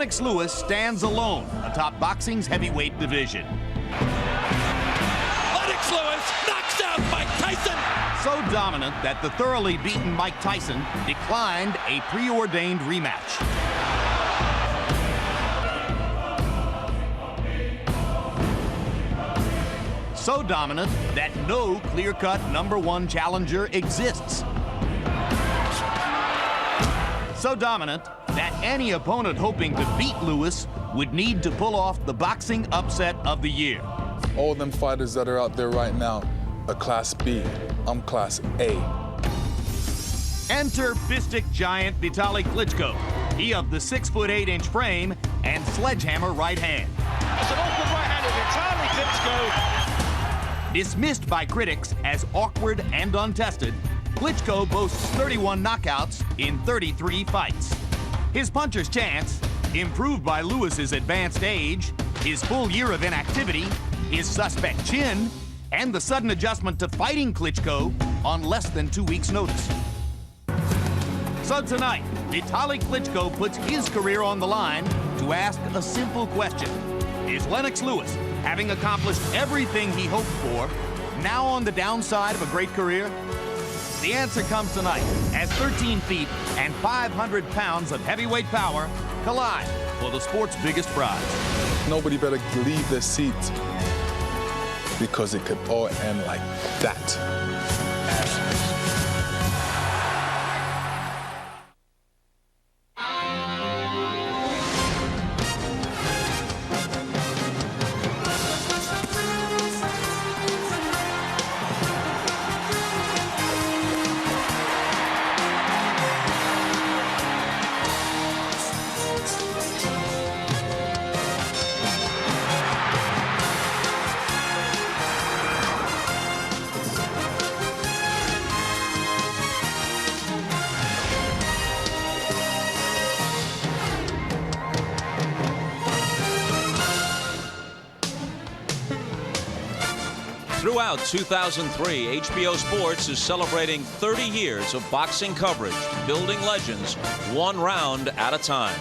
Lennox Lewis stands alone atop boxing's heavyweight division. Lennox Lewis knocks out Mike Tyson. So dominant that the thoroughly beaten Mike Tyson declined a preordained rematch. So dominant that no clear-cut #1 challenger exists. So dominant that any opponent hoping to beat Lewis would need to pull off the boxing upset of the year. All them fighters that are out there right now are Class B. I'm Class A. Enter fistic giant Vitali Klitschko. He of the 6'8" frame and sledgehammer right hand. That's an awkward right hand of Vitali Klitschko. Dismissed by critics as awkward and untested, Klitschko boasts 31 knockouts in 33 fights. His puncher's chance, improved by Lewis's advanced age, his full year of inactivity, his suspect chin, and the sudden adjustment to fighting Klitschko on less than 2 weeks' notice. So tonight, Vitali Klitschko puts his career on the line to ask a simple question. Is Lennox Lewis, having accomplished everything he hoped for, now on the downside of a great career? The answer comes tonight as 13 feet and 500 pounds of heavyweight power collide for the sport's biggest prize. Nobody better leave their seat because it could all end like that. Throughout 2003, HBO Sports is celebrating 30 years of boxing coverage, building legends one round at a time.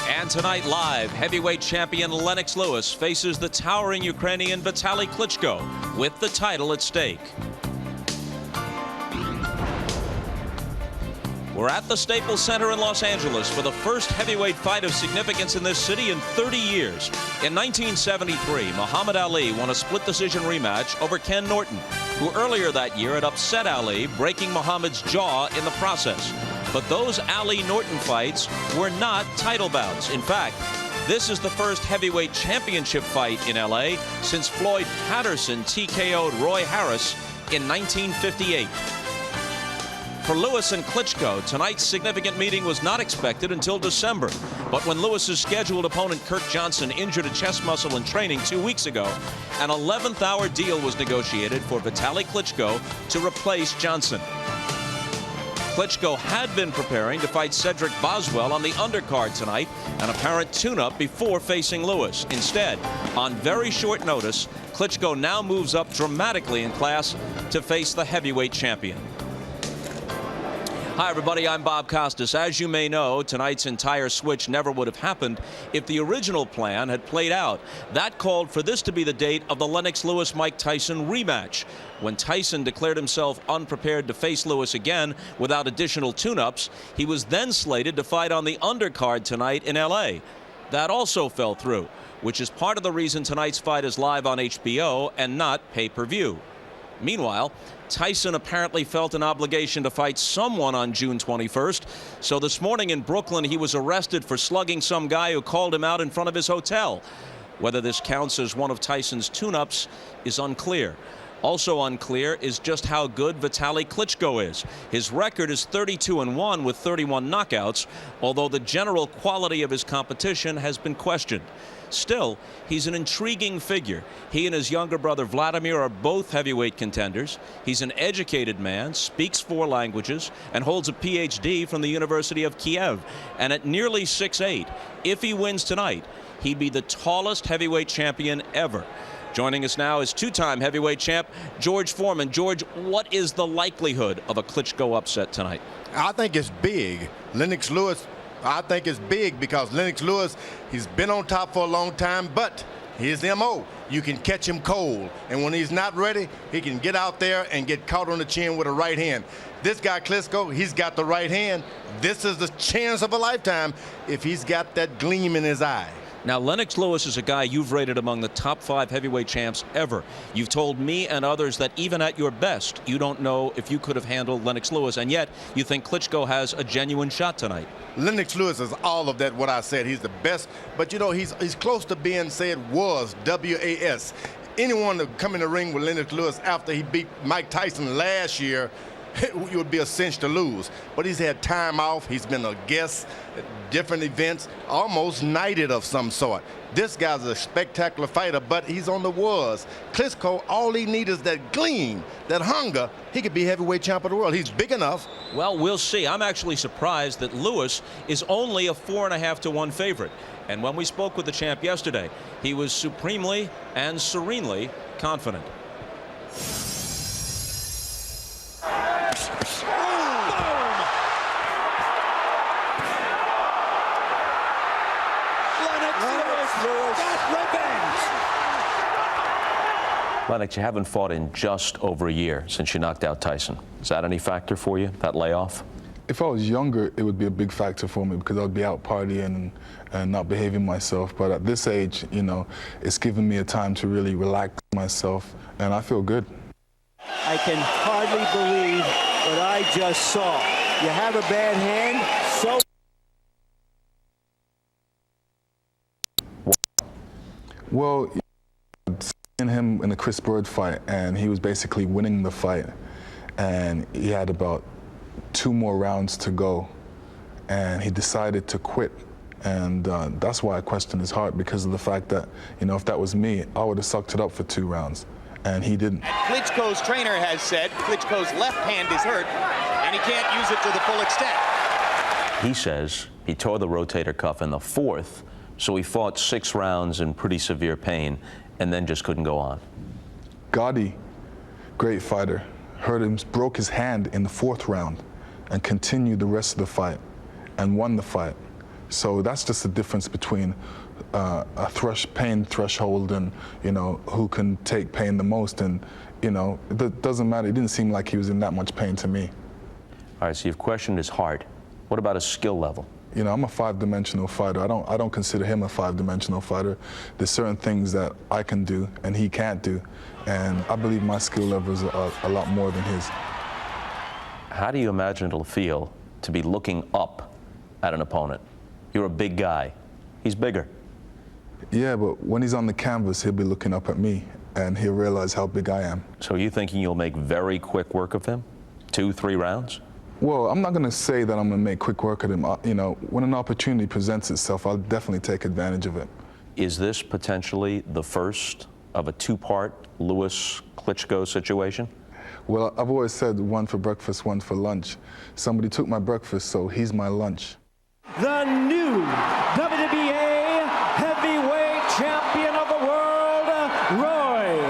And tonight live, heavyweight champion Lennox Lewis faces the towering Ukrainian Vitali Klitschko with the title at stake. We're at the Staples Center in Los Angeles for the first heavyweight fight of significance in this city in 30 years. In 1973, Muhammad Ali won a split decision rematch over Ken Norton, who earlier that year had upset Ali, breaking Muhammad's jaw in the process. But those Ali-Norton fights were not title bouts. In fact, this is the first heavyweight championship fight in LA since Floyd Patterson TKO'd Roy Harris in 1958. For Lewis and Klitschko, tonight's significant meeting was not expected until December. But when Lewis's scheduled opponent Kirk Johnson injured a chest muscle in training 2 weeks ago, an 11th-hour deal was negotiated for Vitali Klitschko to replace Johnson. Klitschko had been preparing to fight Cedric Boswell on the undercard tonight, an apparent tune-up before facing Lewis. Instead, on very short notice, Klitschko now moves up dramatically in class to face the heavyweight champion. Hi, everybody. I'm Bob Costas. As you may know, tonight's entire switch never would have happened if the original plan had played out. That called for this to be the date of the Lennox Lewis-Mike Tyson rematch. When Tyson declared himself unprepared to face Lewis again without additional tune-ups, he was then slated to fight on the undercard tonight in L.A. That also fell through, which is part of the reason tonight's fight is live on HBO and not pay-per-view. Meanwhile, Tyson apparently felt an obligation to fight someone on June 21st. So this morning in Brooklyn, he was arrested for slugging some guy who called him out in front of his hotel. Whether this counts as one of Tyson's tune-ups is unclear. Also unclear is just how good Vitali Klitschko is. His record is 32-1 with 31 knockouts, although the general quality of his competition has been questioned. Still, he's an intriguing figure. He and his younger brother Vladimir are both heavyweight contenders. He's an educated man, speaks 4 languages, and holds a PhD from the University of Kiev. And at nearly 6'8", if he wins tonight, he'd be the tallest heavyweight champion ever. Joining us now is two-time heavyweight champ George Foreman. George, what is the likelihood of a Klitschko upset tonight? I think it's big. Lennox Lewis, I think it's big because Lennox Lewis, he's been on top for a long time, but here's the MO. You can catch him cold, and when he's not ready, he can get out there and get caught on the chin with a right hand. This guy Klitschko, he's got the right hand. This is the chance of a lifetime if he's got that gleam in his eye. Now, Lennox Lewis is a guy you've rated among the top 5 heavyweight champs ever. You've told me and others that even at your best, you don't know if you could have handled Lennox Lewis, and yet you think Klitschko has a genuine shot tonight. Lennox Lewis is all of that, what I said. He's the best, but you know, he's close to being said was, W-A-S. Anyone that come in the ring with Lennox Lewis after he beat Mike Tyson last year, it would be a cinch to lose. But he's had time off. He's been a guest at different events, almost knighted of some sort. This guy's a spectacular fighter, but he's on the was. Klitschko, all he needs is that gleam, that hunger. He could be heavyweight champ of the world. He's big enough. Well, we'll see. I'm actually surprised that Lewis is only a 4.5 to 1 favorite. And when we spoke with the champ yesterday, he was supremely and serenely confident. Lennox, you haven't fought in just over a year since you knocked out Tyson. Is that any factor for you, that layoff? If I was younger, it would be a big factor for me because I'd be out partying and not behaving myself. But at this age, you know, it's given me a time to really relax myself, and I feel good. I can hardly believe what I just saw. You have a bad hand, so... Well, seeing him in the Chris Bird fight, and he was basically winning the fight, and he had about 2 more rounds to go, and he decided to quit. And that's why I question his heart, because of the fact that, you know, if that was me, I would have sucked it up for 2 rounds, and he didn't. And Klitschko's trainer has said Klitschko's left hand is hurt, and he can't use it to the full extent. He says he tore the rotator cuff in the 4th, so he fought 6 rounds in pretty severe pain, and then just couldn't go on. Gotti, great fighter, hurt him, broke his hand in the 4th round and continued the rest of the fight and won the fight. So that's just the difference between a pain threshold and, you know, who can take pain the most. And, you know, it doesn't matter. It didn't seem like he was in that much pain to me. All right, so you've questioned his heart. What about his skill level? You know, I'm a 5-dimensional fighter. I don't consider him a 5-dimensional fighter. There's certain things that I can do and he can't do, and I believe my skill levels are a lot more than his. How do you imagine it'll feel to be looking up at an opponent? You're a big guy. He's bigger. Yeah, but when he's on the canvas, he'll be looking up at me, and he'll realize how big I am. So are you thinking you'll make very quick work of him? 2, 3 rounds? Well, I'm not going to say that I'm going to make quick work of him. You know, when an opportunity presents itself, I'll definitely take advantage of it. Is this potentially the first of a 2-part Lewis-Klitschko situation? Well, I've always said 1 for breakfast, 1 for lunch. Somebody took my breakfast, so he's my lunch. The new WBA heavyweight champion of the world, Roy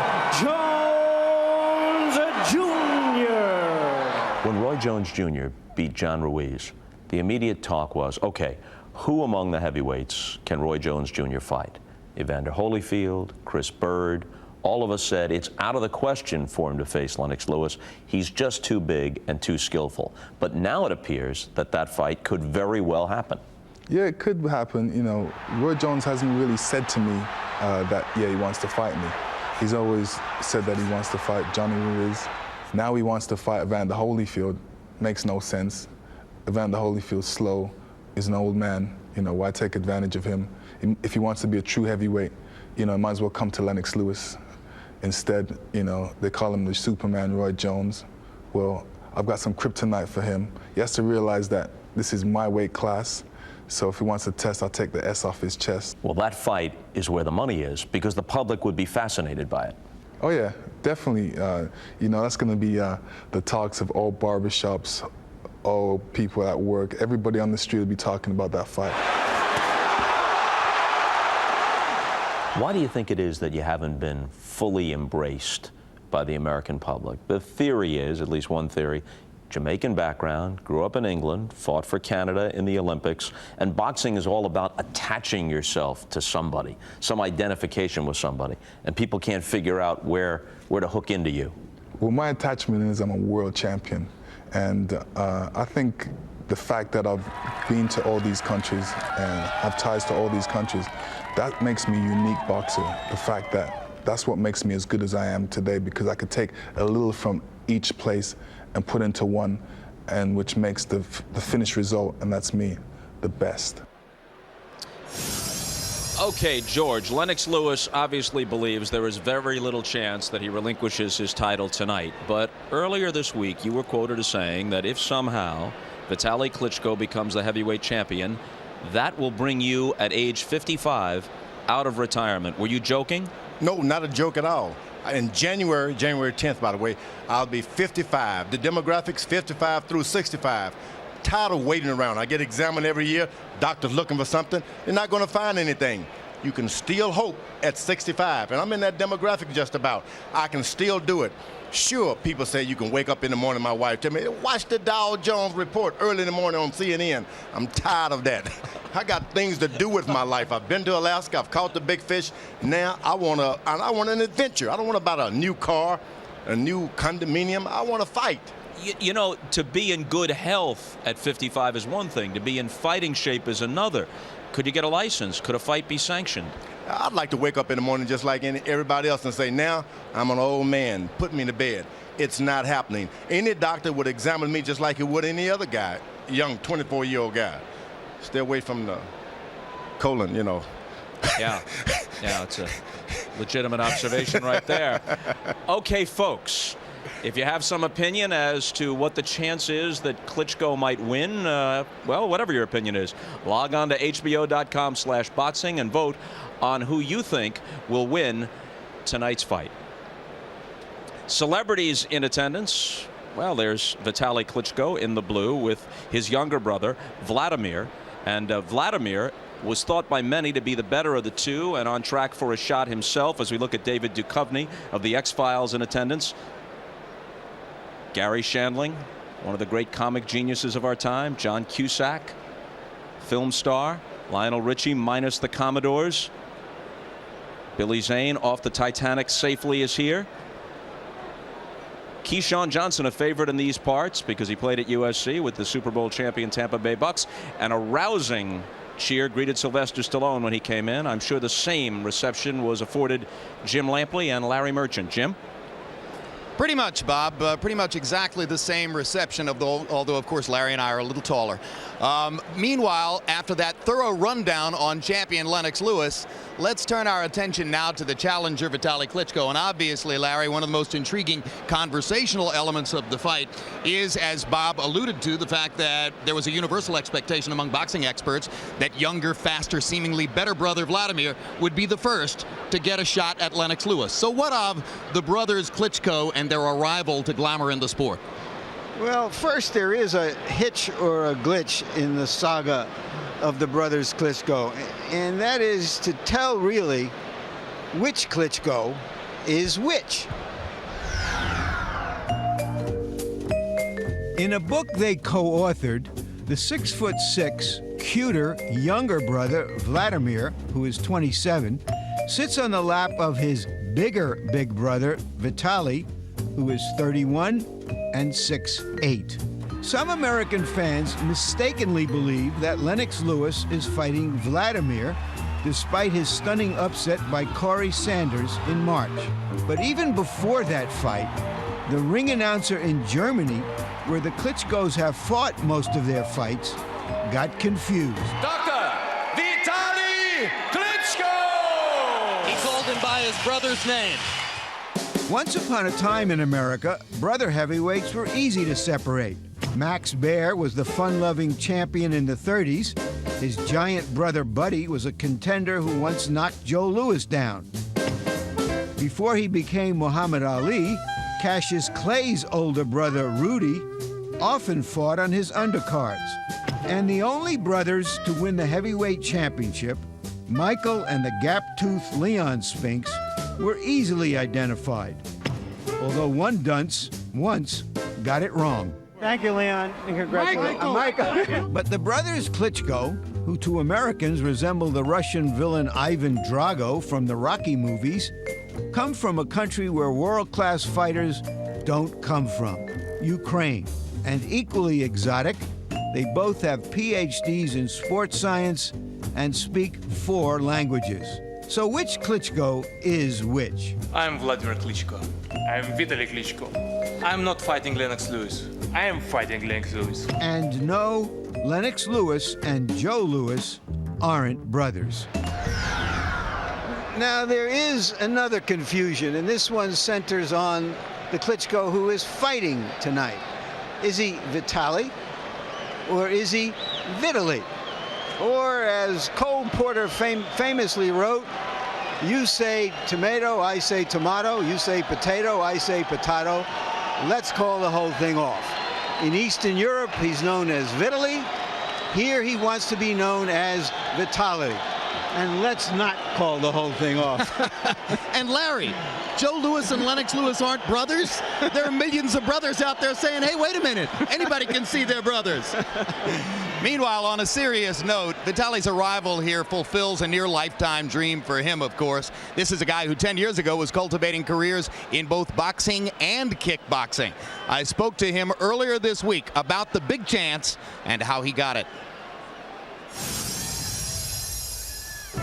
Jones Jr. When Roy Jones Jr. beat John Ruiz, the immediate talk was, okay, who among the heavyweights can Roy Jones Jr. fight? Evander Holyfield, Chris Bird. All of us said it's out of the question for him to face Lennox Lewis. He's just too big and too skillful. But now it appears that that fight could very well happen. Yeah, it could happen. You know, Roy Jones hasn't really said to me that, yeah, he wants to fight me. He's always said that he wants to fight Johnny Ruiz. Now he wants to fight Evander Holyfield. Makes no sense. Evander Holyfield's slow. He's an old man. You know, why take advantage of him? If he wants to be a true heavyweight, you know, might as well come to Lennox Lewis. Instead, you know, they call him the Superman, Roy Jones. Well, I've got some kryptonite for him. He has to realize that this is my weight class. So if he wants to test, I'll take the S off his chest. Well, that fight is where the money is, because the public would be fascinated by it. Oh, yeah, definitely. You know, that's going to be the talks of all barbershops, all people at work. Everybody on the street will be talking about that fight. Why do you think it is that you haven't been fully embraced by the American public? The theory is, at least one theory, Jamaican background, grew up in England, fought for Canada in the Olympics, and boxing is all about attaching yourself to somebody, some identification with somebody, and people can't figure out where to hook into you. Well, my attachment is I'm a world champion, and I think the fact that I've been to all these countries and have ties to all these countries, that makes me a unique boxer. The fact that that's what makes me as good as I am today, because I could take a little from each place and put into one, and which makes the finished result, and that's me, the best. Okay, George, Lennox Lewis obviously believes there is very little chance that he relinquishes his title tonight. But earlier this week, you were quoted as saying that if somehow Vitali Klitschko becomes the heavyweight champion, that will bring you at age 55 out of retirement. Were you joking? No, not a joke at all. In January 10th, by the way, I'll be 55. The demographics, 55 through 65. Tired of waiting around. I get examined every year. Doctors looking for something. They're not going to find anything. You can still hope at 65. And I'm in that demographic just about. I can still do it. Sure, people say you can wake up in the morning, my wife tell me, watch the Dow Jones report early in the morning on CNN. I'm tired of that. I got things to do with my life. I've been to Alaska. I've caught the big fish. Now I want an adventure. I don't want to buy a new car, a new condominium. I want to fight. You know, to be in good health at 55 is one thing. To be in fighting shape is another. Could you get a license? Could a fight be sanctioned? I'd like to wake up in the morning just like everybody else and say, now I'm an old man. Put me to bed. It's not happening. Any doctor would examine me just like he would any other guy, young 24-year-old guy. Stay away from the colon, you know. Yeah, it's a legitimate observation right there. Okay, folks, if you have some opinion as to what the chance is that Klitschko might win, well, whatever your opinion is, log on to hbo.com/boxing and vote on who you think will win tonight's fight. Celebrities in attendance. Well, there's Vitali Klitschko in the blue with his younger brother, Vladimir. And Vladimir was thought by many to be the better of the two and on track for a shot himself as we look at David Duchovny of the X-Files in attendance. Gary Shandling, one of the great comic geniuses of our time. John Cusack, film star. Lionel Richie minus the Commodores. Billy Zane off the Titanic safely is here. Keyshawn Johnson, a favorite in these parts because he played at USC with the Super Bowl champion Tampa Bay Bucks, and a rousing cheer greeted Sylvester Stallone when he came in. I'm sure the same reception was afforded Jim Lampley and Larry Merchant. Jim? Pretty much, Bob. Pretty much exactly the same reception, although, of course, Larry and I are a little taller. Meanwhile, after that thorough rundown on champion Lennox Lewis, let's turn our attention now to the challenger, Vitali Klitschko. And obviously, Larry, one of the most intriguing conversational elements of the fight is, as Bob alluded to, the fact that there was a universal expectation among boxing experts that younger, faster, seemingly better brother Vladimir would be the first to get a shot at Lennox Lewis. So what of the brothers Klitschko and their arrival to glamour in the sport? Well, first, there is a hitch or a glitch in the saga of the brothers Klitschko, and that is to tell really which Klitschko is which. In a book they co-authored, the 6'6", cuter, younger brother, Vladimir, who is 27, sits on the lap of his bigger big brother, Vitali, who is 31 and 6'8". Some American fans mistakenly believe that Lennox Lewis is fighting Vladimir despite his stunning upset by Corey Sanders in March. But even before that fight, the ring announcer in Germany, where the Klitschkos have fought most of their fights, got confused. Dr. Vitali Klitschko! He called him by his brother's name. Once upon a time in America, brother heavyweights were easy to separate. Max Baer was the fun-loving champion in the 30s. His giant brother Buddy was a contender who once knocked Joe Louis down. Before he became Muhammad Ali, Cassius Clay's older brother Rudy often fought on his undercards. And the only brothers to win the heavyweight championship, Michael and the gap-toothed Leon Sphinx were easily identified, although one dunce once got it wrong. Thank you, Leon, and congratulations. Michael. But the brothers Klitschko, who to Americans resemble the Russian villain Ivan Drago from the Rocky movies, come from a country where world-class fighters don't come from, Ukraine. And equally exotic, they both have PhDs in sports science and speak 4 languages. So which Klitschko is which? I'm Vladimir Klitschko. I'm Vitali Klitschko. I'm not fighting Lennox Lewis. I am fighting Lennox Lewis. And no, Lennox Lewis and Joe Lewis aren't brothers. Now, there is another confusion, and this one centers on the Klitschko who is fighting tonight. Is he Vitali, or is he Vitali? Or, as Cole Porter famously wrote, you say tomato, I say tomato, you say potato, I say potato. Let's call the whole thing off. In Eastern Europe, he's known as Vitali. Here, he wants to be known as Vitali. And let's not call the whole thing off. And Larry, Joe Lewis and Lennox Lewis aren't brothers? There are millions of brothers out there saying, hey, wait a minute, anybody can see they're brothers. Meanwhile, on a serious note, Vitali's arrival here fulfills a near lifetime dream for him, of course. This is a guy who 10 years ago was cultivating careers in both boxing and kickboxing. I spoke to him earlier this week about the big chance and how he got it.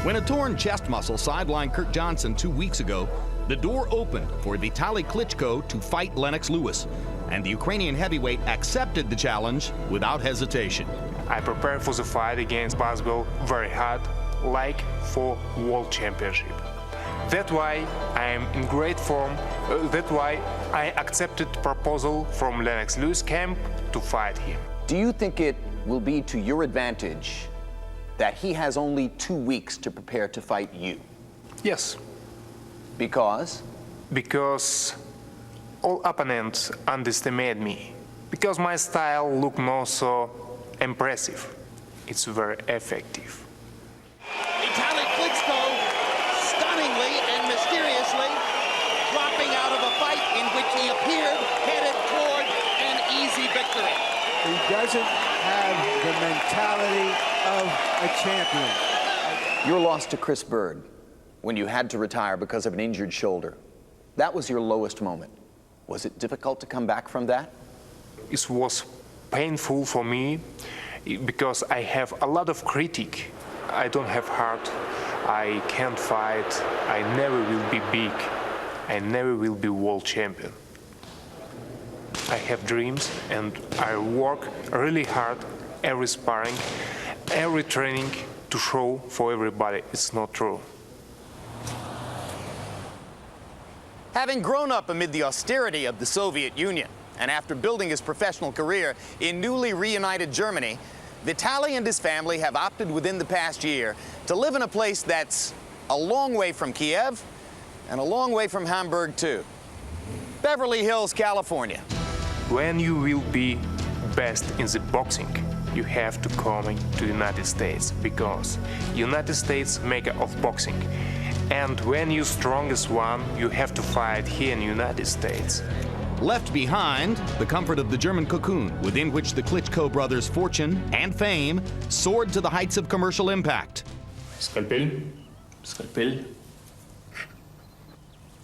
When a torn chest muscle sidelined Kurt Johnson 2 weeks ago, the door opened for Vitali Klitschko to fight Lennox Lewis, and the Ukrainian heavyweight accepted the challenge without hesitation. I prepared for the fight against Basbel very hard, like for World Championship. That's why I am in great form. That's why I accepted proposal from Lennox Lewis camp to fight him. Do you think it will be to your advantage that he has only 2 weeks to prepare to fight you? Yes. Because? Because all opponents underestimate me. Because my style look not so impressive. It's very effective. Vitali Klitschko stunningly and mysteriously dropping out of a fight in which he appeared headed toward an easy victory. He doesn't have the mentality of a champion. Your loss to Chris Bird, when you had to retire because of an injured shoulder, that was your lowest moment. Was it difficult to come back from that? It was painful for me because I have a lot of critique. I don't have heart. I can't fight. I never will be big. I never will be world champion. I have dreams and I work really hard every sparring, every training to show for everybody it's not true. Having grown up amid the austerity of the Soviet Union, and after building his professional career in newly reunited Germany, Vitali and his family have opted within the past year to live in a place that's a long way from Kiev and a long way from Hamburg, too. Beverly Hills, California. When you will be best in the boxing, you have to come to the United States because United States maker of boxing. And when you're strongest one, you have to fight here in the United States. Left behind, the comfort of the German cocoon within which the Klitschko brothers' fortune and fame soared to the heights of commercial impact. Skalpell. Skalpell.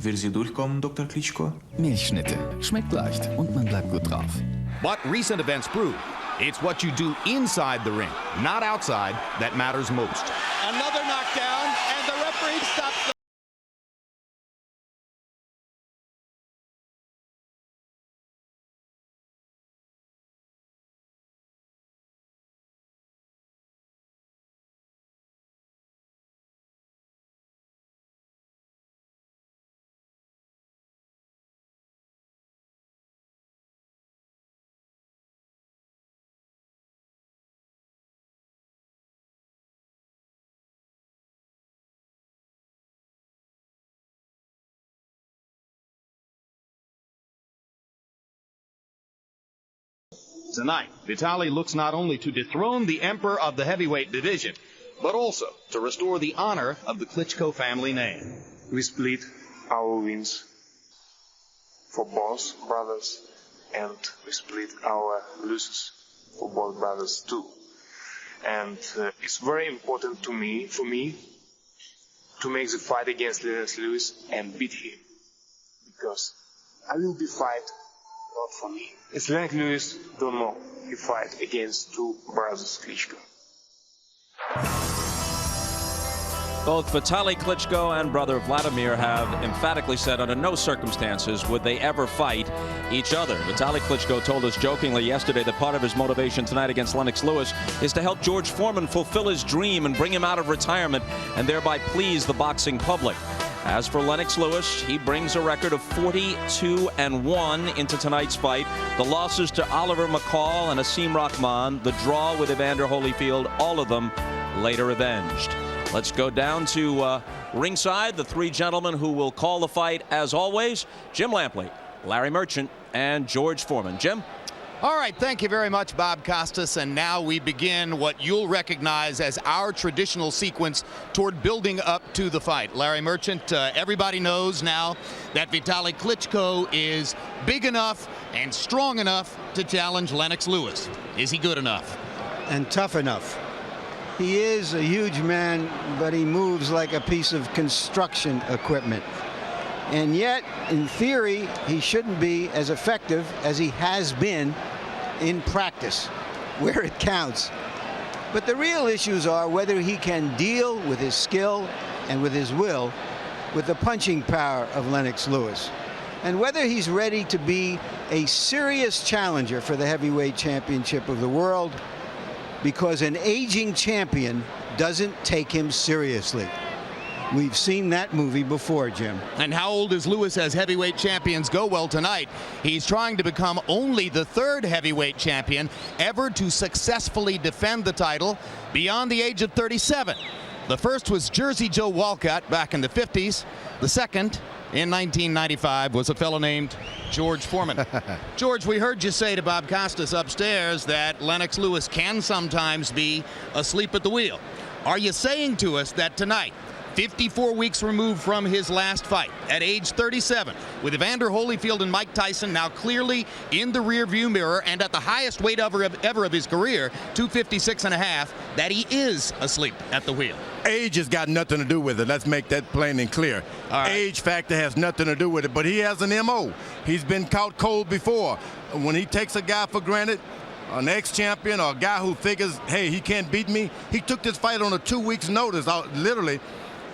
Will Sie durchkommen, Dr. Klitschko? Milchschnitte. Schmeckt leicht und man bleibt gut drauf. But recent events prove it's what you do inside the ring, not outside, that matters most. Another knockdown, and the referee stops the... Tonight, Vitali looks not only to dethrone the emperor of the heavyweight division, but also to restore the honor of the Klitschko family name. We split our wins for both brothers, and we split our losses for both brothers too. And it's very important for me to make the fight against Lennox Lewis and beat him, because I will be fight not for me. It's Lennox Lewis, don't know, he fight against two brothers Klitschko. Both Vitali Klitschko and brother Vladimir have emphatically said under no circumstances would they ever fight each other. Vitali Klitschko told us jokingly yesterday that part of his motivation tonight against Lennox Lewis is to help George Foreman fulfill his dream and bring him out of retirement and thereby please the boxing public. As for Lennox Lewis, he brings a record of 42-1 into tonight's fight. The losses to Oliver McCall and Asim Rahman, the draw with Evander Holyfield, all of them later avenged. Let's go down to ringside, the three gentlemen who will call the fight as always, Jim Lampley, Larry Merchant, and George Foreman. Jim? All right, thank you very much, Bob Costas. And now we begin what you'll recognize as our traditional sequence toward building up to the fight. Larry Merchant, everybody knows now that Vitali Klitschko is big enough and strong enough to challenge Lennox Lewis. Is he good enough? And tough enough. He is a huge man, but he moves like a piece of construction equipment. And yet, in theory, he shouldn't be as effective as he has been in practice, where it counts. But the real issues are whether he can deal with his skill and with his will with the punching power of Lennox Lewis, and whether he's ready to be a serious challenger for the heavyweight championship of the world, because an aging champion doesn't take him seriously. We've seen that movie before, Jim. And how old is Lewis as heavyweight champions go? Well, tonight, he's trying to become only the third heavyweight champion ever to successfully defend the title beyond the age of 37. The first was Jersey Joe Walcott back in the 50s. The second, in 1995, was a fellow named George Foreman. George, we heard you say to Bob Costas upstairs that Lennox Lewis can sometimes be asleep at the wheel. Are you saying to us that tonight, 54 weeks removed from his last fight, at age 37, with Evander Holyfield and Mike Tyson now clearly in the rearview mirror and at the highest weight ever of his career, 256.5, that he is asleep at the wheel? Age has got nothing to do with it. Let's make that plain and clear. Right. Age factor has nothing to do with it, but he has an MO. He's been caught cold before. When he takes a guy for granted, an ex-champion or a guy who figures, hey, he can't beat me, he took this fight on a 2 weeks notice. Literally,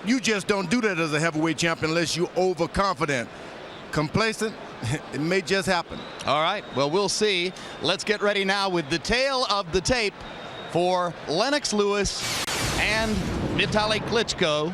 you just don't do that as a heavyweight champion unless you're overconfident. Complacent, it may just happen. All right, well, we'll see. Let's get ready now with the tale of the tape for Lennox Lewis and Vitali Klitschko.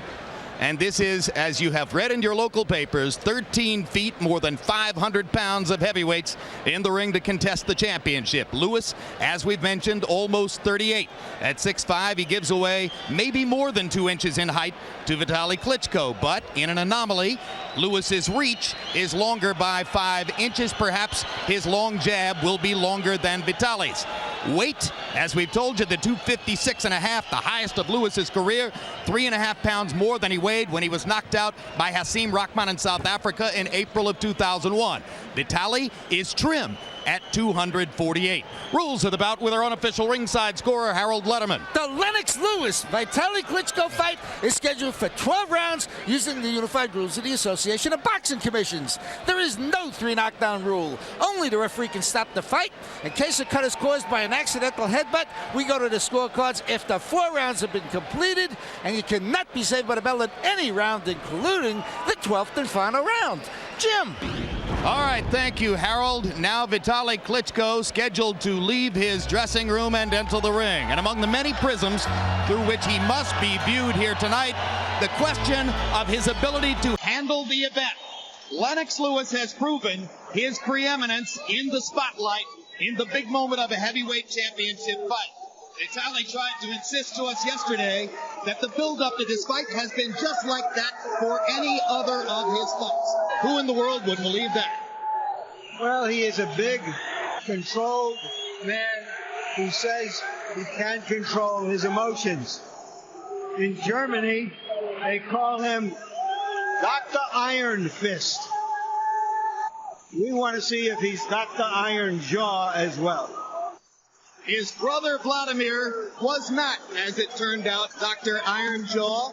And this is, as you have read in your local papers, 13 feet, more than 500 pounds of heavyweights in the ring to contest the championship. Lewis, as we've mentioned, almost 38. At 6'5", he gives away maybe more than 2 inches in height to Vitali Klitschko. But in an anomaly, Lewis's reach is longer by 5 inches. Perhaps his long jab will be longer than Vitali's. Weight, as we've told you, the 256.5, the highest of Lewis's career, 3.5 pounds more than he weighed when he was knocked out by Asim Rahman in South Africa in April of 2001. Vitali is trim at 248. Rules of the bout with our unofficial ringside scorer, Harold Letterman. The Lennox Lewis-Vitali Klitschko fight is scheduled for 12 rounds using the unified rules of the Association of Boxing Commissions. There is no 3 knockdown rule. Only the referee can stop the fight. In case a cut is caused by an accidental headbutt, we go to the scorecards after 4 rounds have been completed, and you cannot be saved by the bell at any round, including the 12th and final round. Jim. All right, thank you, Harold. Now Vitali Klitschko scheduled to leave his dressing room and enter the ring. And among the many prisms through which he must be viewed here tonight, the question of his ability to handle the event. Lennox Lewis has proven his preeminence in the spotlight in the big moment of a heavyweight championship fight. Vitali tried to insist to us yesterday that the build-up to this fight has been just like that for any other of his fights. Who in the world would believe that? Well, he is a big, controlled man who says he can't control his emotions. In Germany, they call him Dr. Iron Fist. We want to see if he's Dr. Iron Jaw as well. His brother Vladimir was not, as it turned out, Dr. Iron Jaw.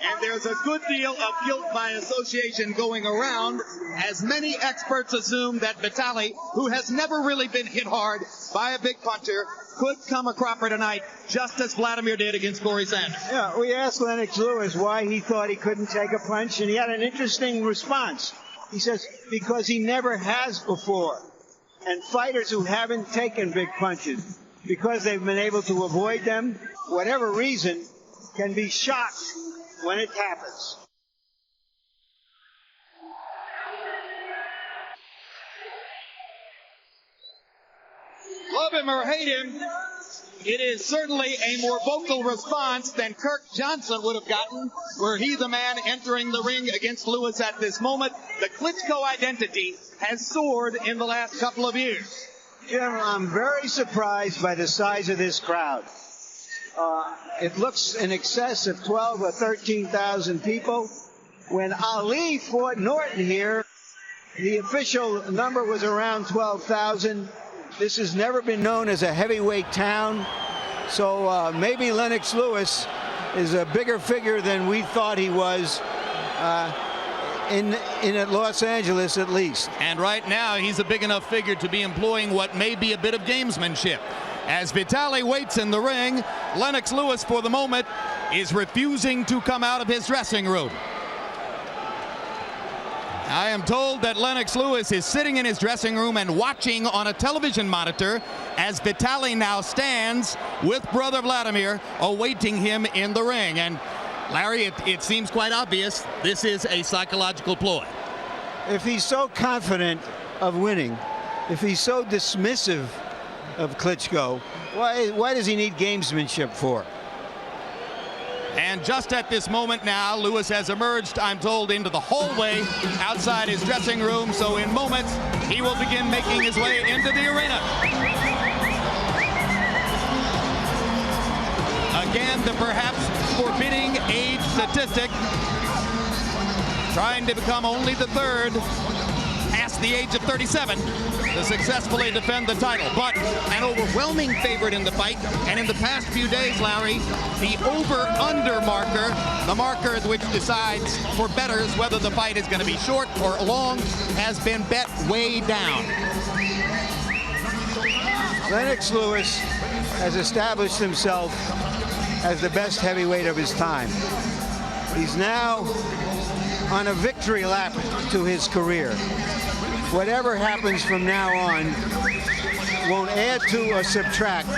And there's a good deal of guilt by association going around, as many experts assume that Vitali, who has never really been hit hard by a big puncher, could come a cropper tonight, just as Vladimir did against Corey Sanders. Yeah, we asked Lennox Lewis why he thought he couldn't take a punch, and he had an interesting response. He says, because he never has before. And fighters who haven't taken big punches, because they've been able to avoid them, whatever reason, can be shocked when it happens. Love him or hate him, it is certainly a more vocal response than Kirk Johnson would have gotten were he the man entering the ring against Lewis at this moment. The Klitschko identity has soared in the last couple of years. Jim, I'm very surprised by the size of this crowd. It looks in excess of 12 or 13,000 people. When Ali fought Norton here, the official number was around 12,000. This has never been known as a heavyweight town, so maybe Lennox Lewis is a bigger figure than we thought he was in Los Angeles, at least. And right now, he's a big enough figure to be employing what may be a bit of gamesmanship. As Vitali waits in the ring, Lennox Lewis, for the moment, is refusing to come out of his dressing room. I am told that Lennox Lewis is sitting in his dressing room and watching on a television monitor as Vitali now stands with brother Vladimir awaiting him in the ring. And Larry, it seems quite obvious this is a psychological ploy. If he's so confident of winning, if he's so dismissive of Klitschko, why does he need gamesmanship for? And just at this moment now, Lewis has emerged, I'm told, into the hallway outside his dressing room. So in moments, he will begin making his way into the arena. Again, the perhaps forbidding age statistic, trying to become only the third past the age of 37 to successfully defend the title. But an overwhelming favorite in the fight, and in the past few days, Larry, the over-under marker, the marker which decides for bettors whether the fight is going to be short or long, has been bet way down. Lennox Lewis has established himself as the best heavyweight of his time. He's now on a victory lap to his career. Whatever happens from now on won't add to or subtract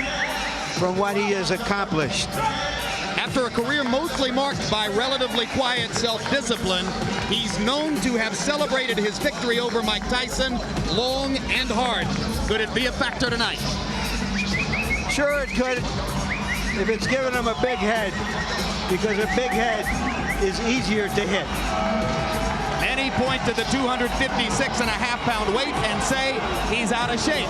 from what he has accomplished. After a career mostly marked by relatively quiet self-discipline, he's known to have celebrated his victory over Mike Tyson long and hard. Could it be a factor tonight? Sure it could, if it's given him a big head, because a big head is easier to hit. Many point to the 256.5-pound weight and say he's out of shape.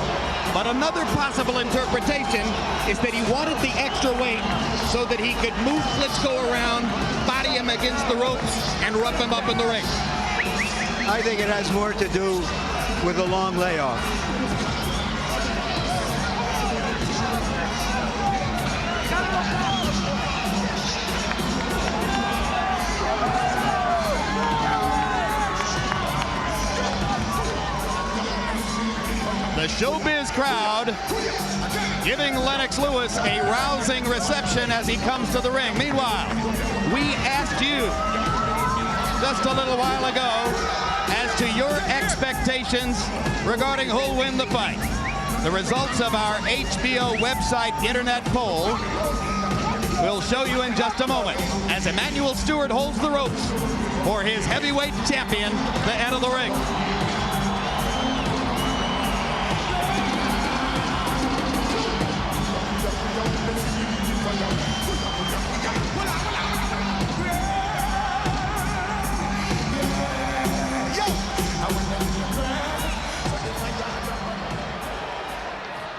But another possible interpretation is that he wanted the extra weight so that he could move Klitschko around, body him against the ropes, and rough him up in the ring. I think it has more to do with a long layoff. The showbiz crowd giving Lennox Lewis a rousing reception as he comes to the ring. Meanwhile, we asked you just a little while ago as to your expectations regarding who'll win the fight. The results of our HBO website internet poll we'll show you in just a moment as Emmanuel Stewart holds the ropes for his heavyweight champion, the head of the ring.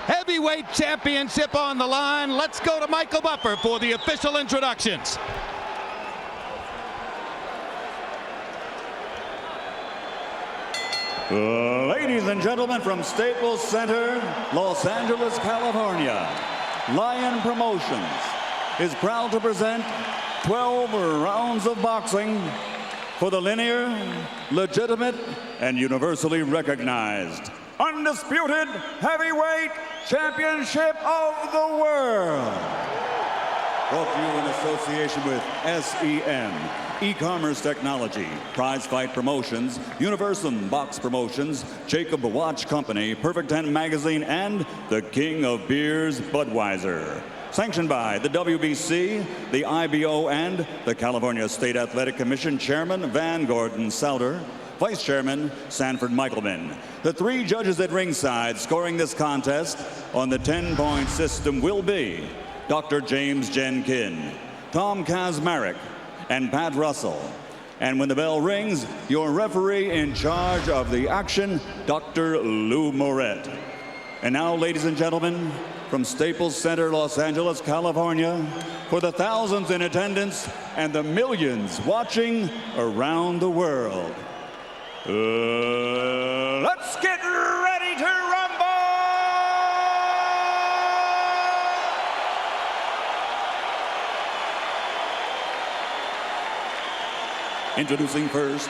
Heavyweight championship on the line. Let's go to Michael Buffer for the official introductions. Ladies and gentlemen, from Staples Center, Los Angeles, California, Lion Promotions is proud to present 12 rounds of boxing for the linear, legitimate, and universally recognized undisputed heavyweight championship of the world. Brought to you in association with SEM, E-Commerce Technology, Prize Fight Promotions, Universum Box Promotions, Jacob Watch Company, Perfect 10 Magazine, and the King of Beers, Budweiser. Sanctioned by the WBC, the IBO, and the California State Athletic Commission Chairman Van Gordon Souter, Vice Chairman Sanford Michelman. The three judges at ringside scoring this contest on the 10-point system will be Dr. James Jenkin, Tom Kazmarek, and Pat Russell. And when the bell rings, your referee in charge of the action, Dr. Lou Moret. And now, ladies and gentlemen, from Staples Center, Los Angeles, California, for the thousands in attendance and the millions watching around the world, let's get ready to rumble! Introducing first,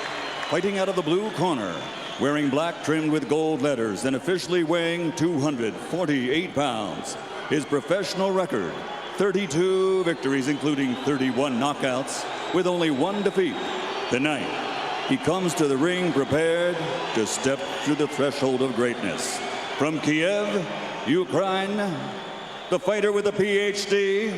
fighting out of the blue corner, wearing black trimmed with gold letters and officially weighing 248 pounds. His professional record, 32 victories, including 31 knockouts, with only one defeat. Tonight, he comes to the ring prepared to step through the threshold of greatness. From Kiev, Ukraine, the fighter with a PhD,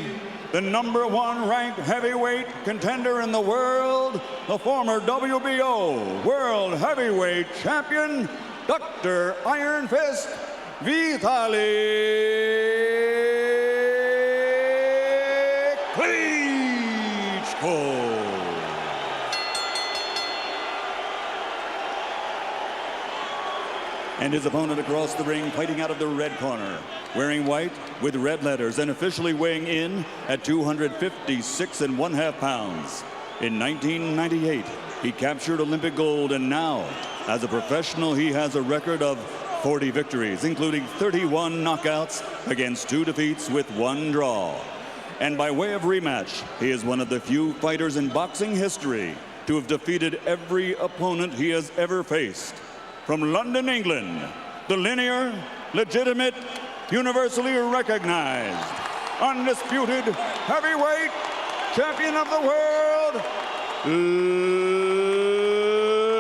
the #1 ranked heavyweight contender in the world, the former WBO World Heavyweight Champion, Dr. Iron Fist Vitali Klitschko. And his opponent across the ring, fighting out of the red corner, wearing white with red letters and officially weighing in at 256.5 pounds. In 1998, he captured Olympic gold, and now, as a professional, he has a record of 40 victories, including 31 knockouts against 2 defeats with 1 draw. And by way of rematch, he is one of the few fighters in boxing history to have defeated every opponent he has ever faced. From London, England, the linear, legitimate, universally recognized, undisputed heavyweight champion of the world,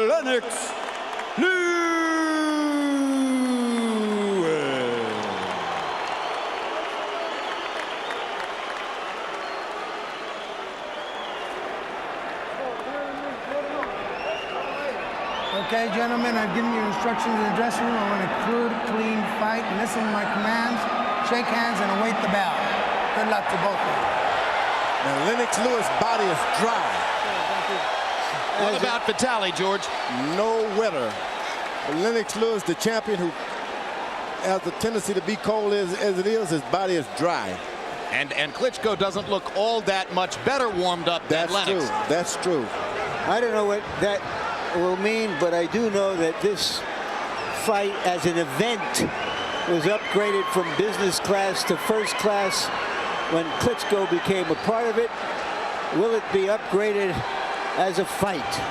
Lennox Lewis. Okay, gentlemen, I've given you instructions in the dressing room. I want a clean fight. Listen to my commands, shake hands, and await the bell. Good luck to both of you. Now, Lennox Lewis' body is dry. What about Vitali, George? No wetter. But Lennox Lewis, the champion who has the tendency to be cold as it is, his body is dry. And Klitschko doesn't look all that much better warmed up than Lennox. That's true. I don't know what that will mean, but I do know that this fight as an event was upgraded from business class to first class when Klitschko became a part of it. Will it be upgraded as a fight?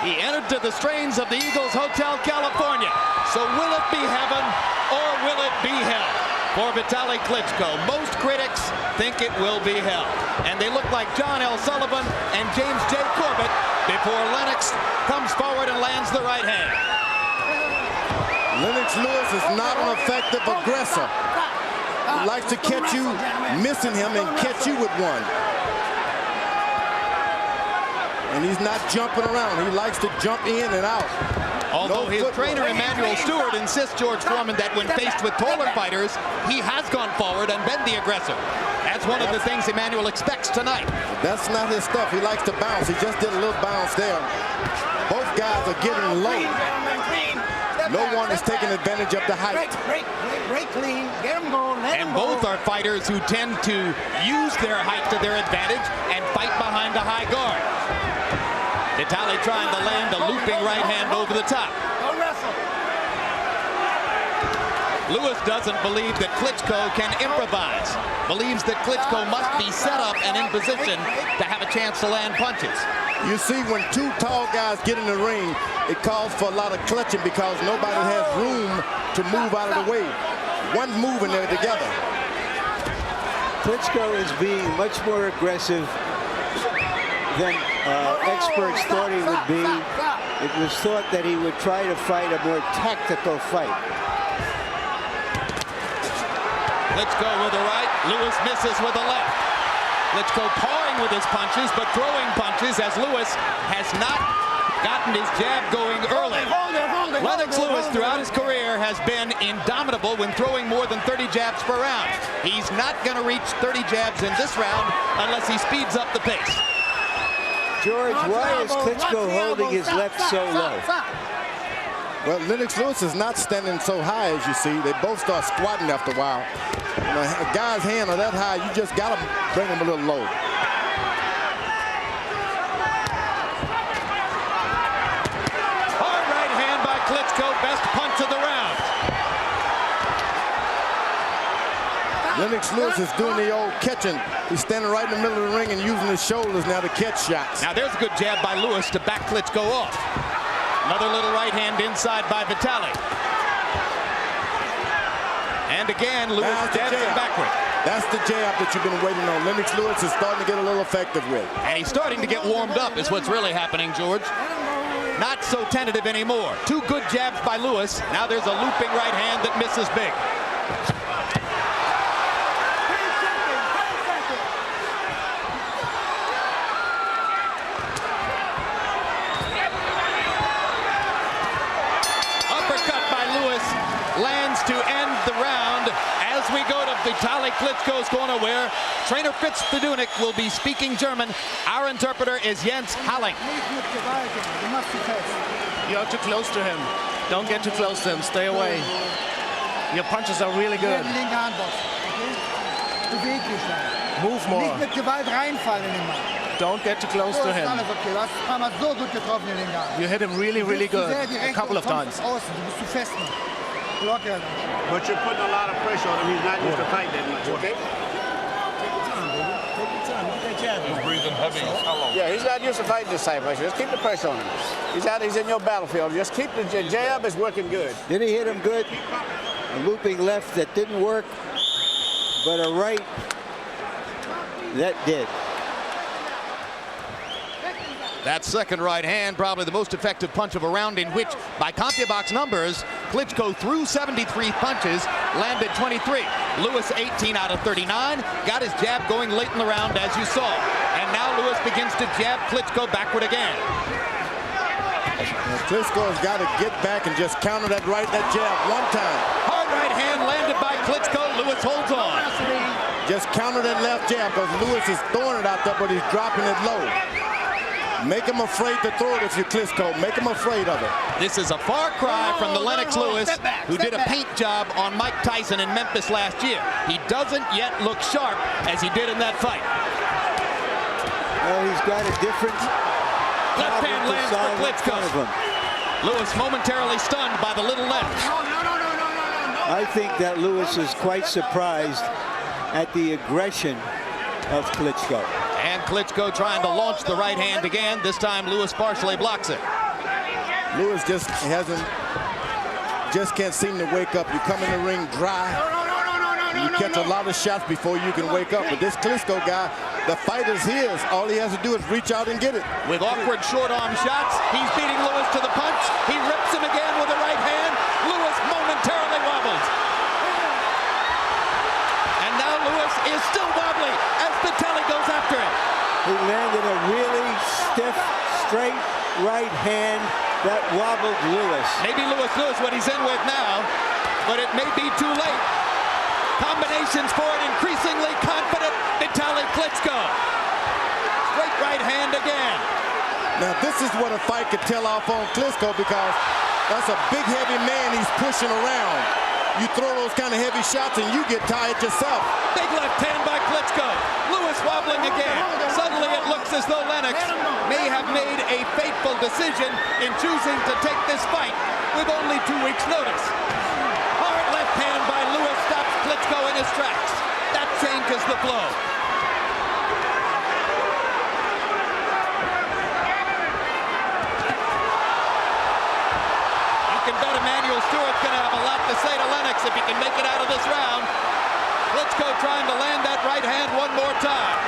He entered to the strains of the Eagles Hotel California. So will it be heaven or will it be hell for Vitali Klitschko? Most critics think it will be hell. And they look like John L. Sullivan and James J. Corbett before Lennox comes forward and lands the right hand. Lennox Lewis is not an effective aggressor. He likes to catch you missing him and catch you with one. And he's not jumping around. He likes to jump in and out. Although his trainer, Emmanuel Stewart, insists, George Foreman, that when faced with taller fighters, he has gone forward and been the aggressor. That's one of the things Emmanuel expects tonight. That's not his stuff. He likes to bounce. He just did a little bounce there. Both guys are getting low. No one is taking advantage of the height. Break clean, get him going, let him go. And both are fighters who tend to use their height to their advantage and fight behind a high guard. Vitali trying to land a looping right hand over the top. Don't wrestle. Lewis doesn't believe that Klitschko can improvise. Believes that Klitschko must be set up and in position to have a chance to land punches. You see, when two tall guys get in the ring, it calls for a lot of clutching because nobody has room to move out of the way. One move and they're together. Klitschko is being much more aggressive than experts thought he would be. It was thought that he would try to fight a more tactical fight. Klitschko with the right, Lewis misses with the left. Klitschko pawing with his punches, but throwing punches as Lewis has not gotten his jab going early. Lennox Lewis throughout his career has been indomitable when throwing more than 30 jabs per round. He's not going to reach 30 jabs in this round unless he speeds up the pace. George, why is Klitschko holding his left so low? Well, Lennox Lewis is not standing so high as you see. They both start squatting after a while. When a guy's hand are that high, you just got to bring him a little low. Hard right hand by Klitschko, best punch of the round. Lennox Lewis is doing the old catching. He's standing right in the middle of the ring and using his shoulders now to catch shots. Now there's a good jab by Lewis to back Klitschko off. Another little right hand inside by Vitali. And again, Lewis dancing backward. That's the jab that you've been waiting on. Lennox Lewis is starting to get a little effective with. And he's starting to get warmed up is what's really happening, George. Not so tentative anymore. Two good jabs by Lewis. Now there's a looping right hand that misses big. Lands to end the round as we go to Vitali Klitschko's corner, where trainer Fitz the Dunik will be speaking German. Our interpreter is Jens Halling. You're too close to him. Don't get too close to him. Stay away. Your punches are really good. Move more. Don't get too close to him. You hit him really, really good a couple of times. But you're putting a lot of pressure on him. He's not used to fight that much, okay? He's breathing heavy. Yeah, he's not used to fighting this type of pressure. Just keep the pressure on him. He's in your battlefield. Just keep the jab is working good. Did he hit him good? A looping left that didn't work, but a right that did. That second right hand, probably the most effective punch of a round in which, by CompuBox numbers, Klitschko threw 73 punches, landed 23. Lewis 18 out of 39, got his jab going late in the round, as you saw. And now Lewis begins to jab Klitschko backward again. Klitschko has got to get back and just counter that jab one time. Hard right hand landed by Klitschko. Lewis holds on. Just counter that left jab because Lewis is throwing it out there, but he's dropping it low. Make him afraid to throw it if you're Klitschko. Make him afraid of it. This is a far cry from the Lennox Lewis who did a paint job on Mike Tyson in Memphis last year. He doesn't yet look sharp as he did in that fight. Well, he's got a different left hand lands for Klitschko. Lewis momentarily stunned by the little left. I think that Lewis is quite surprised at the aggression of Klitschko. And Klitschko trying to launch the right hand again. This time Lewis partially blocks it. Lewis just can't seem to wake up. You come in the ring dry. You catch a lot of shots before you can wake up. But this Klitschko guy, the fight is his. All he has to do is reach out and get it. With awkward short arm shots, he's beating Lewis to the punch. He rips him again with the right hand. Lewis momentarily wobbles. And now Lewis is still wobbly as Vitali goes after him. He landed a really stiff, straight right hand that wobbled Lewis. Maybe Lewis knows what he's in with now, but it may be too late. Combinations for an increasingly confident Vitali Klitschko. Straight right hand again. Now this is what a fight could tell off on Klitschko because that's a big heavy man he's pushing around. You throw those kind of heavy shots and you get tired yourself. Big left hand by Klitschko. Lewis wobbling again. Suddenly it looks as though Lennox may have made a fateful decision in choosing to take this fight with only 2 weeks' notice. Hard left hand blow. You can bet Emanuel Stewart's going to have a lot to say to Lennox if he can make it out of this round. Klitschko trying to land that right hand one more time.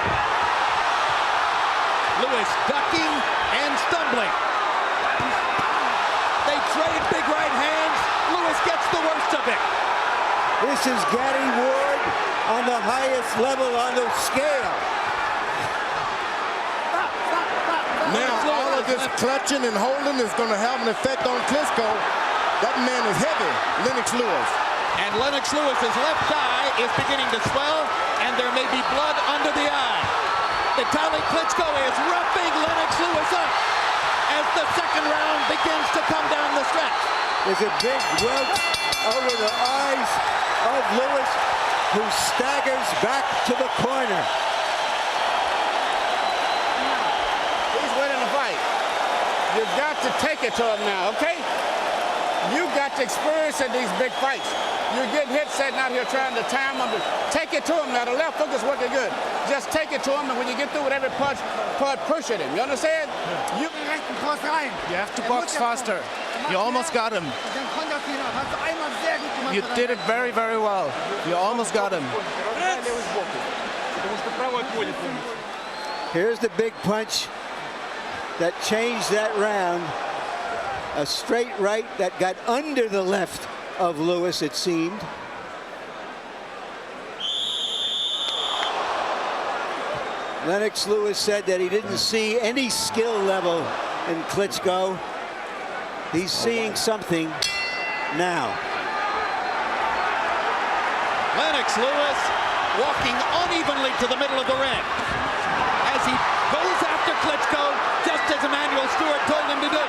Lewis ducking and stumbling. They trade big right hands. Lewis gets the worst of it. This is Gary Ward on the highest level on the scale. Now all of this clutching and holding is going to have an effect on Klitschko. That man is heavy, Lennox Lewis. And Lennox Lewis's left eye is beginning to swell, and there may be blood under the eye. Vitali Klitschko is roughing Lennox Lewis up as the second round begins to come down the stretch. There's a big welt over the eyes of Lewis, who staggers back to the corner. He's winning the fight. You've got to take it to him now, okay? You've got to experience in these big fights. You're getting hit sitting out here trying to time him. Take it to him now. The left hook is working good. Just take it to him, and when you get through with every punch, push at him. You understand? You have to box faster. You almost got him. You did it very, very well. You almost got him. Here's the big punch that changed that round. A straight right that got under the left of Lewis, it seemed. Lennox Lewis said that he didn't see any skill level in Klitschko. He's seeing something now. Lennox Lewis walking unevenly to the middle of the ring as he goes after Klitschko, just as Emanuel Stewart told him to do.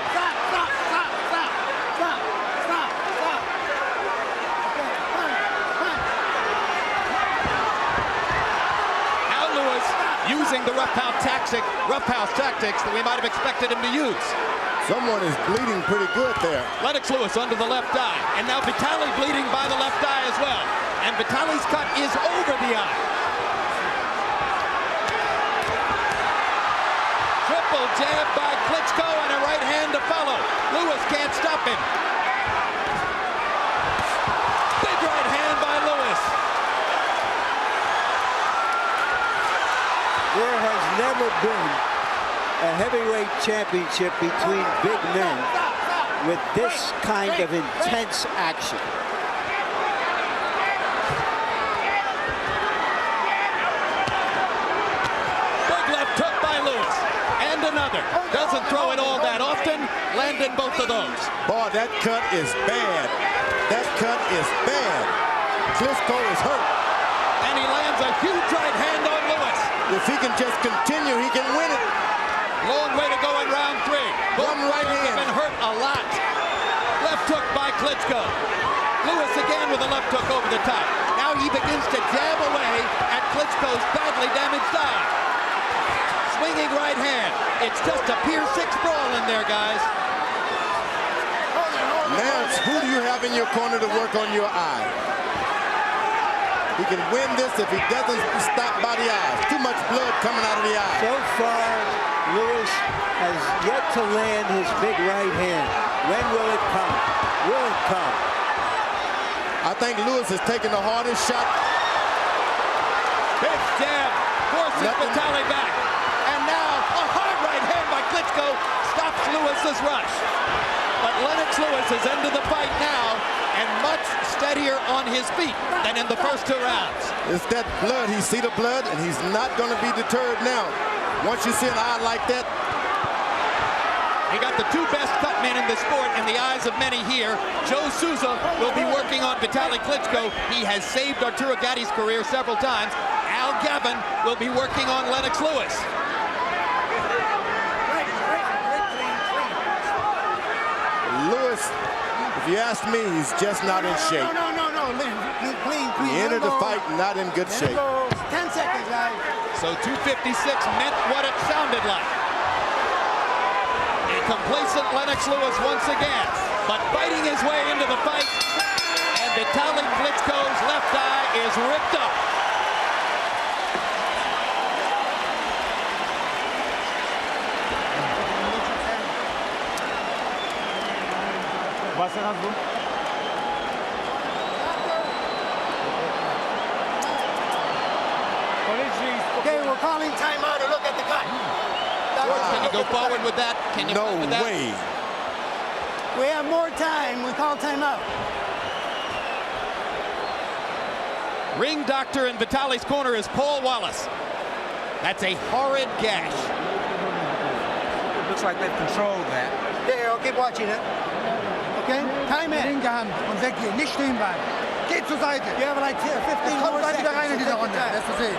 Now Lewis using the rough house tactics that we might have expected him to use. Someone is bleeding pretty good there. Lennox Lewis under the left eye, and now Vitali bleeding by the left eye as well. And Vitali's cut is over the eye. Triple jab by Klitschko and a right hand to follow. Lewis can't stop him. Big right hand by Lewis. There has never been a heavyweight championship between big men with this kind of intense action. Big left hook by Lewis. And another. Doesn't throw it all that often. Landed both of those. Boy, that cut is bad. That cut is bad. Klitschko is hurt. And he lands a huge right hand on Lewis. If he can just continue, he can win it. Long way to go in round three. Both One right players hand. have been hurt a lot. Left hook by Klitschko. Lewis again with a left hook over the top. Now he begins to jab away at Klitschko's badly damaged eye. Swinging right hand. It's just a Pier 6 brawl in there, guys. Lance, who do you have in your corner to work on your eye? He can win this if he doesn't stop by the eye. Too much blood coming out of the eye. So far, Lewis has yet to land his big right hand. When will it come? Will it come? I think Lewis is taking the hardest shot. Big jab. Forces Vitali back. And now a hard right hand by Klitschko stops Lewis's rush. But Lennox Lewis is into the fight now and much steadier on his feet than in the first two rounds. It's that blood. He see the blood, and he's not going to be deterred now. Once you see an eye like that. He got the two best cut men in the sport in the eyes of many here. Joe Souza will be working on Vitali Klitschko. He has saved Arturo Gatti's career several times. Al Gavin will be working on Lennox Lewis. Lewis, if you ask me, he's just not in shape. No. Clean. He entered the fight not in good shape. 10 seconds, guys. So 256 meant what it sounded like. A complacent Lennox Lewis once again, but fighting his way into the fight. And Vitali Klitschko's left eye is ripped up. Okay, we're calling timeout to look at the cut. Can you go forward with that? Can you No with that? way. We have more time. We call timeout. Ring doctor in Vitali's corner is Paul Wallace. That's a horrid gash. It looks like they've controlled that. There, I'll keep watching it. Okay? Time in. Linke Hand und weg hier. Nicht stehen bleiben. Geht zur Seite. You have like 15 more seconds. Wieder rein in diese Runde. Das ist es.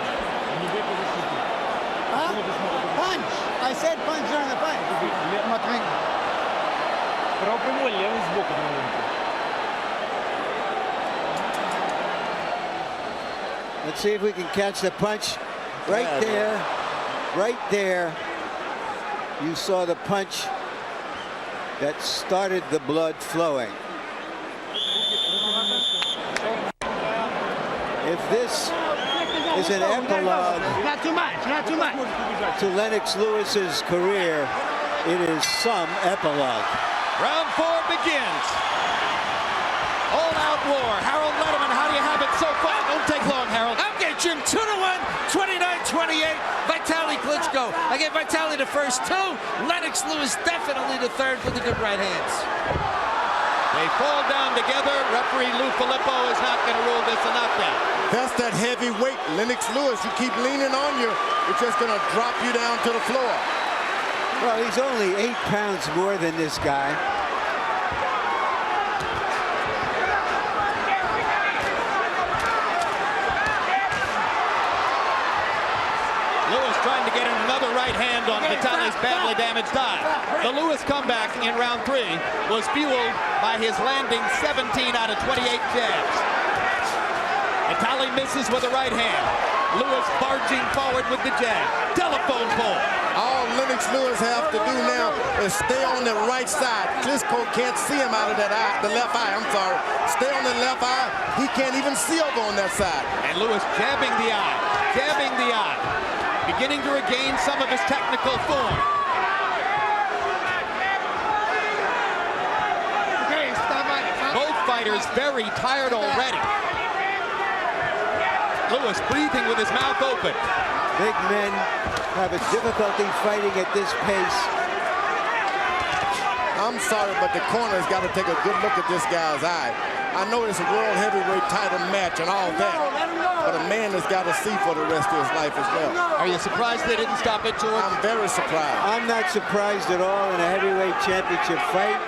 Huh? Punch. I said punch during the fight. Mal trinken. Let's see if we can catch the punch. Right there. Right there. You saw the punch that started the blood flowing. If this is an epilogue Not too much. Not too much. to Lennox Lewis's career, it is some epilogue. Round 4 begins. All-out war. Harold Letterman, how do you have it so far? Don't take long, Harold. I'm getting Jim 2-1, 29-28. Vitali Klitschko. I gave Vitali the first 2. Lennox Lewis definitely the third with the good right hands. They fall down together. Referee Lou Filippo is not going to rule this a knockdown. That's that heavy weight. Lennox Lewis, you keep leaning on you, it's just going to drop you down to the floor. Well, he's only 8 pounds more than this guy. Lewis trying to get in another right hand on Vitali's badly damaged eye. The Lewis comeback in round 3 was fueled by his landing 17 out of 28 jabs. Vitali misses with the right hand. Lewis barging forward with the jab. Telephone pole. All Lennox Lewis have to do now is stay on the right side. Klitschko can't see him out of that eye, the left eye, I'm sorry. Stay on the left eye. He can't even see over on that side. And Lewis jabbing the eye, jabbing the eye. Beginning to regain some of his technical form. Both fighters very tired already. Lewis breathing with his mouth open. Big men have a difficulty fighting at this pace. I'm sorry, but the corner's got to take a good look at this guy's eye. I know it's a world heavyweight title match and all that, but a man has got to see for the rest of his life as well. Are you surprised they didn't stop it, George? I'm very surprised. I'm not surprised at all in a heavyweight championship fight.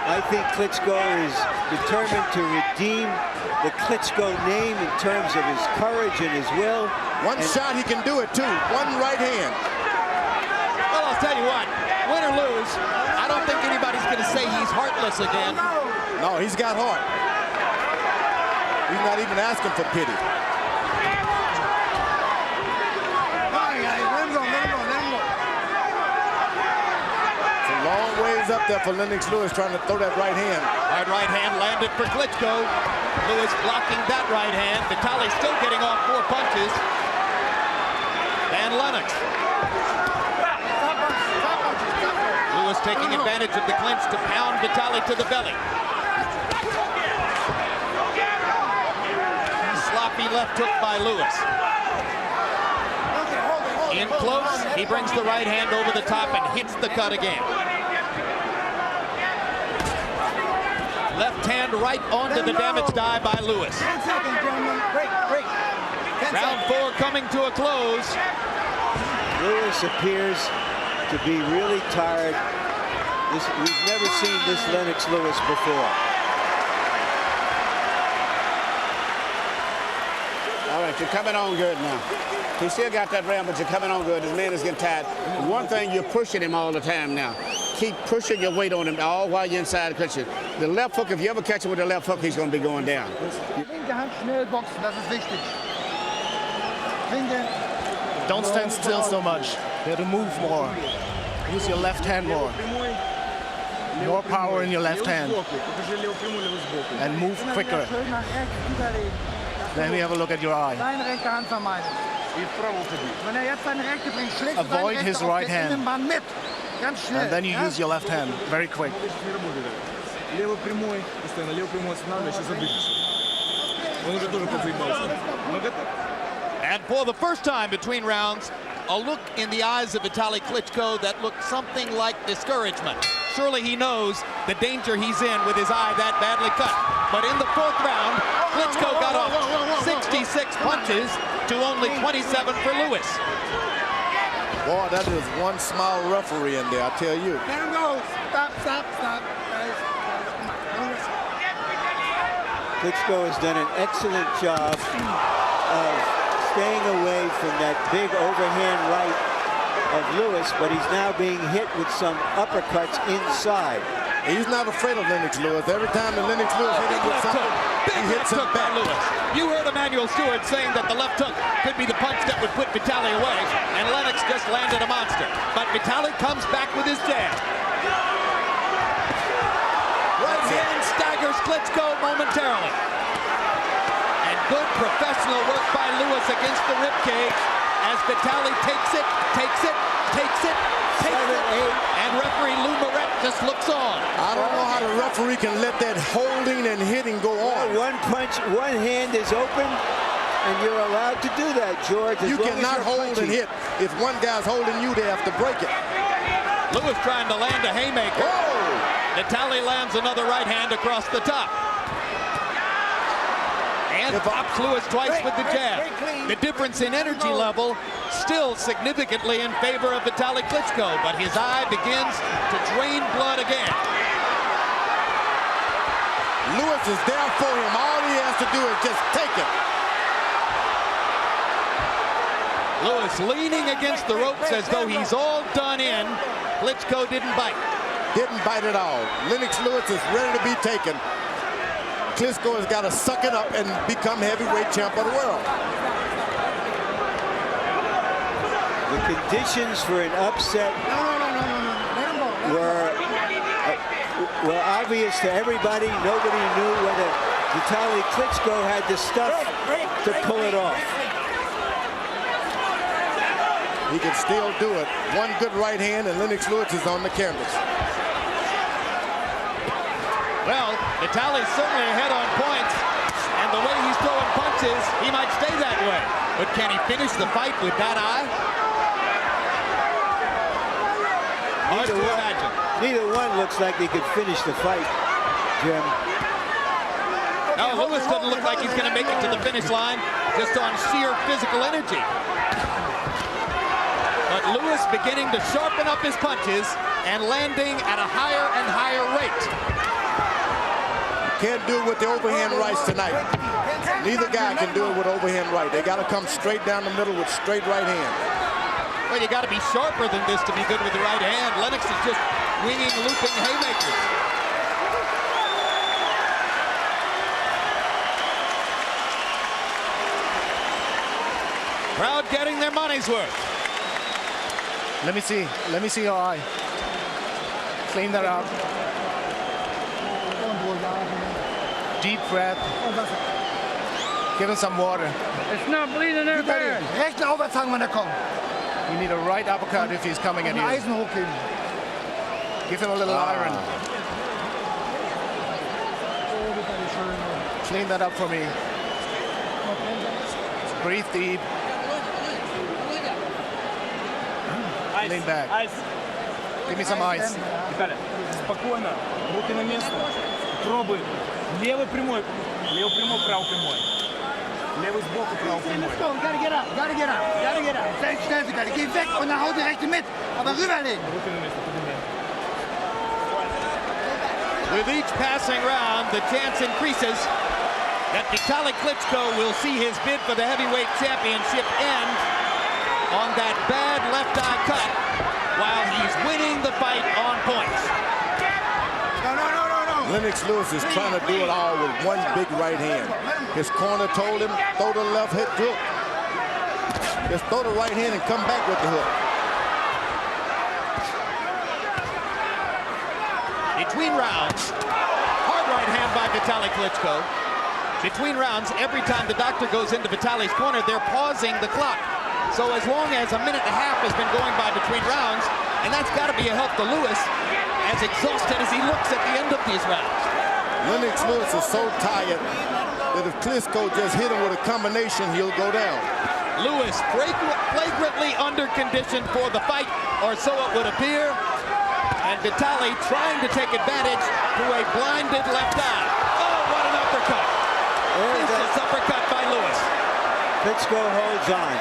I think Klitschko is determined to redeem the Klitschko name in terms of his courage and his will. One shot, he can do it too. One right hand. Well, I'll tell you what, win or lose, I don't think anybody's going to say he's heartless again. No, he's got heart. He's not even asking for pity. It's a long ways up there for Lennox Lewis trying to throw that right hand. Hard right hand landed for Klitschko. Lewis blocking that right hand. Vitali still getting off 4 punches. And Lennox. Lewis taking advantage of the clinch to pound Vitali to the belly. Sloppy left hook by Lewis. In close, he brings the right hand over the top and hits the cut again. Left hand right onto the damaged eye by Lewis. 10 seconds, gentlemen. Break. Round 4 coming to a close. Lewis appears to be really tired. We've never seen this Lennox Lewis before. All right, you're coming on good now. He still got that round, but you're coming on good. His man is getting tired. One thing, you're pushing him all the time now. Keep pushing your weight on him all while you're inside the clinch. The left hook, if you ever catch him with the left hook, he's going to be going down. Linke Hand schnell boxen, das ist wichtig. Don't stand still so much. You have to move more. Use your left hand more. More power in your left hand. And move quicker. Let me have a look at your eye. Seine rechte Hand vermeiden. Wenn jetzt seine rechte bringt, schlägt Avoid his right hand. Innenbahn mit. Ganz schnell. And then you use your left hand very quick. Левый прямой, постоянно левый прямой останавливаешь и забыгиваешь. Он уже тоже подзаебался. And for the first time between rounds, a look in the eyes of Vitali Klitschko that looked something like discouragement. Surely he knows the danger he's in with his eye that badly cut. But in the fourth round, Klitschko got off 66 punches to only 27 for Lewis. Boy, that is one small referee in there, I tell you. Let him go. Stop, stop, stop. Klitschko has done an excellent job of staying away from that big overhand right of Lewis, but he's now being hit with some uppercuts inside. He's not afraid of Lennox Lewis. Every time that Lennox Lewis hit him with something, he hits him back. Lewis. You heard Emmanuel Stewart saying that the left hook could be the punch that would put Vitali away, and Lennox just landed a monster. But Vitali comes back with his jab. Right hand staggers Klitschko momentarily. And good professional work by Lewis against the ribcage as Vitali takes it, takes it, takes it, takes it, and referee Lou Moret just looks on. I don't know how the referee can let that holding and hitting go on. One punch, one hand is open, and you're allowed to do that, George. You cannot hold and hit. If one guy's holding you, they have to break it. Lewis trying to land a haymaker. Vitali lands another right hand across the top. And pops Lewis twice with the jab. The difference in energy level still significantly in favor of Vitali Klitschko, but his eye begins to drain blood again. Lewis is there for him. All he has to do is just take it. Lewis leaning against the ropes as though he's all done in. Klitschko didn't bite. Didn't bite at all. Lennox Lewis is ready to be taken. Klitschko has got to suck it up and become heavyweight champ of the world. The conditions for an upset were obvious to everybody. Nobody knew whether Vitali Klitschko had the stuff to pull it off. He can still do it. One good right hand and Lennox Lewis is on the canvas. Well, Vitali's certainly ahead on points, and the way he's throwing punches, he might stay that way. But can he finish the fight with that eye? Hard to imagine. Neither one looks like he could finish the fight, Jim. No, Lewis doesn't look like he's going to make it to the finish line just on sheer physical energy. But Lewis beginning to sharpen up his punches and landing at a higher and higher rate. Can't do it with the overhand rights tonight. Neither guy can do it with overhand right. They got to come straight down the middle with straight right hand. Well, you got to be sharper than this to be good with the right hand. Lennox is just winging, looping haymakers. Crowd getting their money's worth. Let me see your eye. Clean that up. Deep breath. Give him some water. It's not bleeding there, man. Rechte Overzang, wenn kommt. You need a right uppercut if he's coming at you. Give him a little iron. Clean that up for me. Breathe deep. Lean back. Give me some ice. Виталий, спокойно, руки на место. Пробуй. Левый прямой, правый прямой. Lewis sboku, правый прямой. Gotta get up, gotta get up, gotta get up. Schnell, Vitali, geh weg und dann hau die rechte mit. Aber rüberlegen. With each passing round, the chance increases that Vitali Klitschko will see his bid for the heavyweight championship end on that bad left eye cut while he's winning the fight on points. Lennox Lewis is trying to do it all with one big right hand. His corner told him, throw the left hook. Just throw the right hand and come back with the hook. Between rounds, hard right hand by Vitali Klitschko. Between rounds, every time the doctor goes into Vitali's corner, they're pausing the clock. So as long as a minute and a half has been going by between rounds, and that's got to be a help to Lewis, as exhausted as he looks at the end of these rounds. Lennox Lewis is so tired that if Klitschko just hit him with a combination, he'll go down. Lewis flagrantly underconditioned for the fight, or so it would appear. And Vitali trying to take advantage through a blinded left eye. Oh, what an uppercut. Vicious uppercut by Lewis. Klitschko holds on.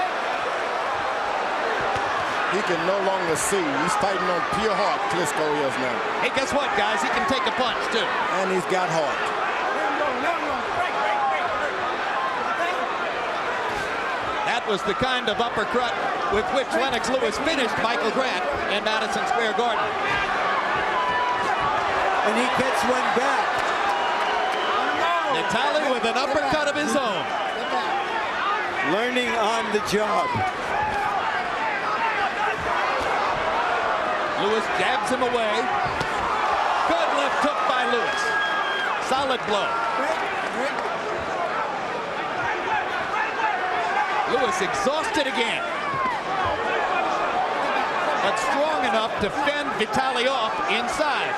He can no longer see. He's fighting on pure heart, Klitschko is now. Hey, guess what, guys? He can take a punch, too. And he's got heart. That was the kind of uppercut with which Lennox Lewis finished Michael Grant in Madison Square Garden. And he gets one back. Vitali with an uppercut of his own. Learning on the job. Lewis jabs him away. Good left hook by Lewis. Solid blow. Lewis exhausted again. But strong enough to fend Vitali off inside.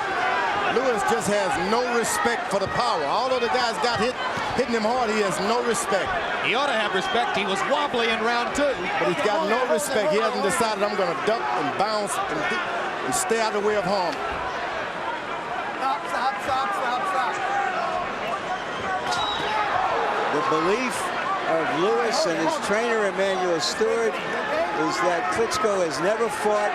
Lewis just has no respect for the power. Although the guy's got hitting him hard, he has no respect. He ought to have respect. He was wobbly in round 2. But he's got no respect. He hasn't decided, I'm going to duck and bounce and stay out of the way of harm. Stop. The belief of Lewis and his trainer, Emmanuel Stewart, is that Klitschko has never fought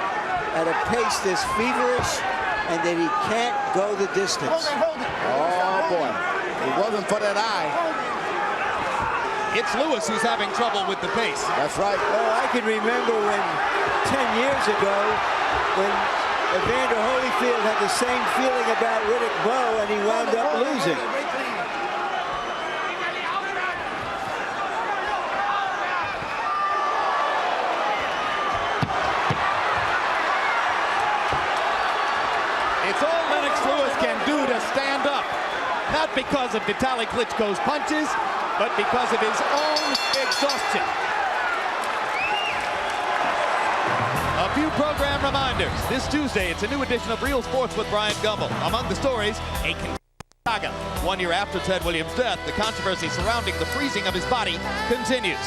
at a pace this feverish and that he can't go the distance. Oh, boy. It wasn't for that eye. It's Lewis who's having trouble with the pace. That's right. Oh, I can remember when 10 years ago, when Evander Holyfield had the same feeling about Riddick Bowe and he wound up losing. It's all Lennox Lewis can do to stand up. Not because of Vitali Klitschko's punches, but because of his own exhaustion. A few program reminders. This Tuesday, it's a new edition of Real Sports with Brian Gumbel. Among the stories, a saga. 1 year after Ted Williams' death, the controversy surrounding the freezing of his body continues.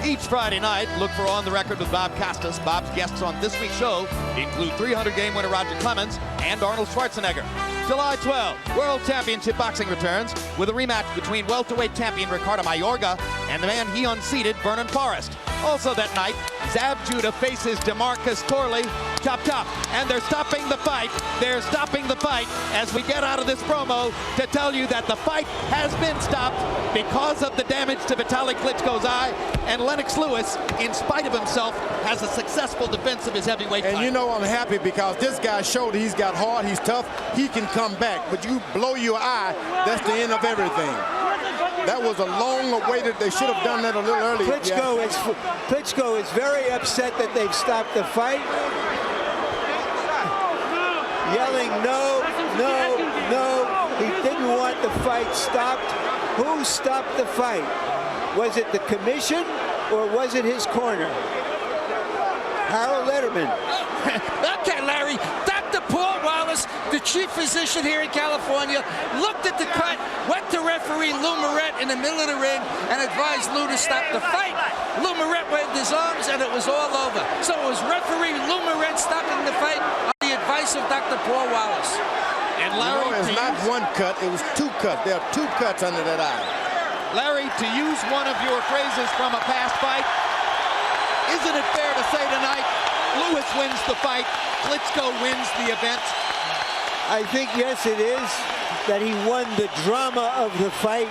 Each Friday night, look for On the Record with Bob Costas. Bob's guests on this week's show include 300-game winner Roger Clemens and Arnold Schwarzenegger. July 12, World Championship Boxing returns with a rematch between welterweight champion Ricardo Mayorga and the man he unseated, Vernon Forrest. Also that night, Zab Judah faces DeMarcus Corley. Chop, chop. And they're stopping the fight. They're stopping the fight as we get out of this promo to tell you that the fight has been stopped because of the damage to Vitali Klitschko's eye. And Lennox Lewis, in spite of himself, has a successful defense of his heavyweight title. And you know I'm happy because this guy showed he's got heart, he's tough, he can come back. But you blow your eye, that's the end of everything. That was a long-awaited. They should have done that a little earlier. Klitschko is very upset that they've stopped the fight. Yelling, no, no, no. He didn't want the fight stopped. Who stopped the fight? Was it the commission or was it his corner? Harold Letterman. Okay, Larry. Dr. Paul Wallace, the chief physician here in California, looked at the cut, went to referee Lou Moret in the middle of the ring, and advised Lou to stop the fight. Lou Moret waved his arms, and it was all over. So it was referee Lou Moret stopping the fight on the advice of Dr. Paul Wallace. And Larry, it's not one cut, it was two cuts. There are two cuts under that eye. Larry, to use one of your phrases from a past fight, isn't it fair to say tonight, Lewis wins the fight, Klitschko wins the event? I think, yes, it is, that he won the drama of the fight,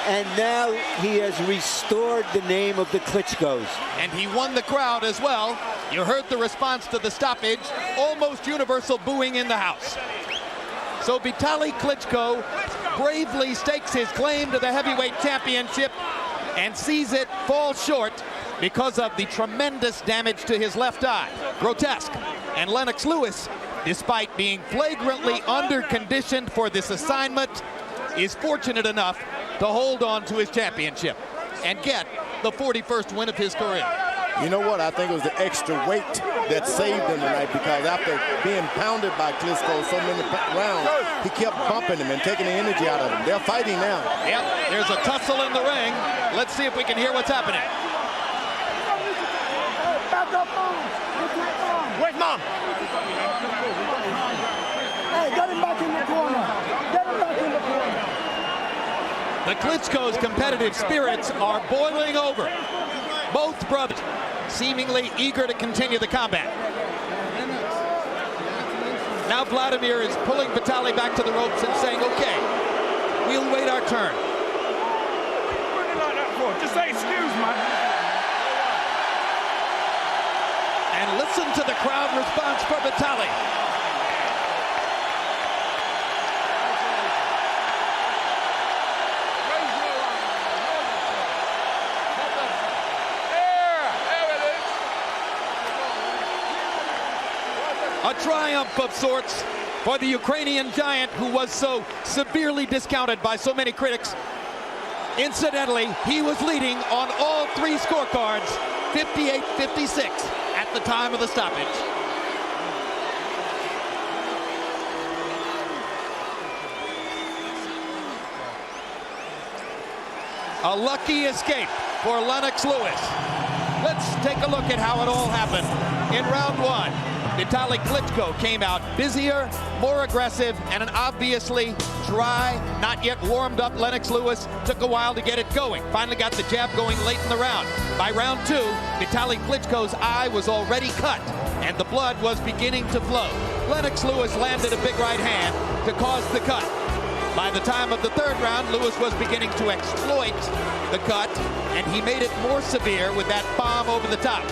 and now he has restored the name of the Klitschkos. And he won the crowd as well. You heard the response to the stoppage, almost universal booing in the house. So Vitali Klitschko bravely stakes his claim to the heavyweight championship and sees it fall short because of the tremendous damage to his left eye. Grotesque. And Lennox Lewis, despite being flagrantly underconditioned for this assignment, is fortunate enough to hold on to his championship and get the 41st win of his career. You know what? I think it was the extra weight that saved him tonight, because after being pounded by Klitschko so many rounds, he kept bumping him and taking the energy out of him. They're fighting now. Yep, there's a tussle in the ring. Let's see if we can hear what's happening. Where's Mom? Hey, get him back in the corner. Get him back in the corner. The Klitschko's competitive spirits are boiling over. Both brothers seemingly eager to continue the combat. Now Vladimir is pulling Vitali back to the ropes and saying, okay, we'll wait our turn. Just say excuse, man. And listen to the crowd response for Vitali. A triumph of sorts for the Ukrainian giant, who was so severely discounted by so many critics. Incidentally, he was leading on all three scorecards, 58-56 at the time of the stoppage. A lucky escape for Lennox Lewis. Let's take a look at how it all happened. In round one, Vitali Klitschko came out busier, more aggressive, and an obviously dry, not yet warmed up Lennox Lewis took a while to get it going. Finally got the jab going late in the round. By round two, Vitali Klitschko's eye was already cut, and the blood was beginning to flow. Lennox Lewis landed a big right hand to cause the cut. By the time of the third round, Lewis was beginning to exploit the cut, and he made it more severe with that bomb over the top.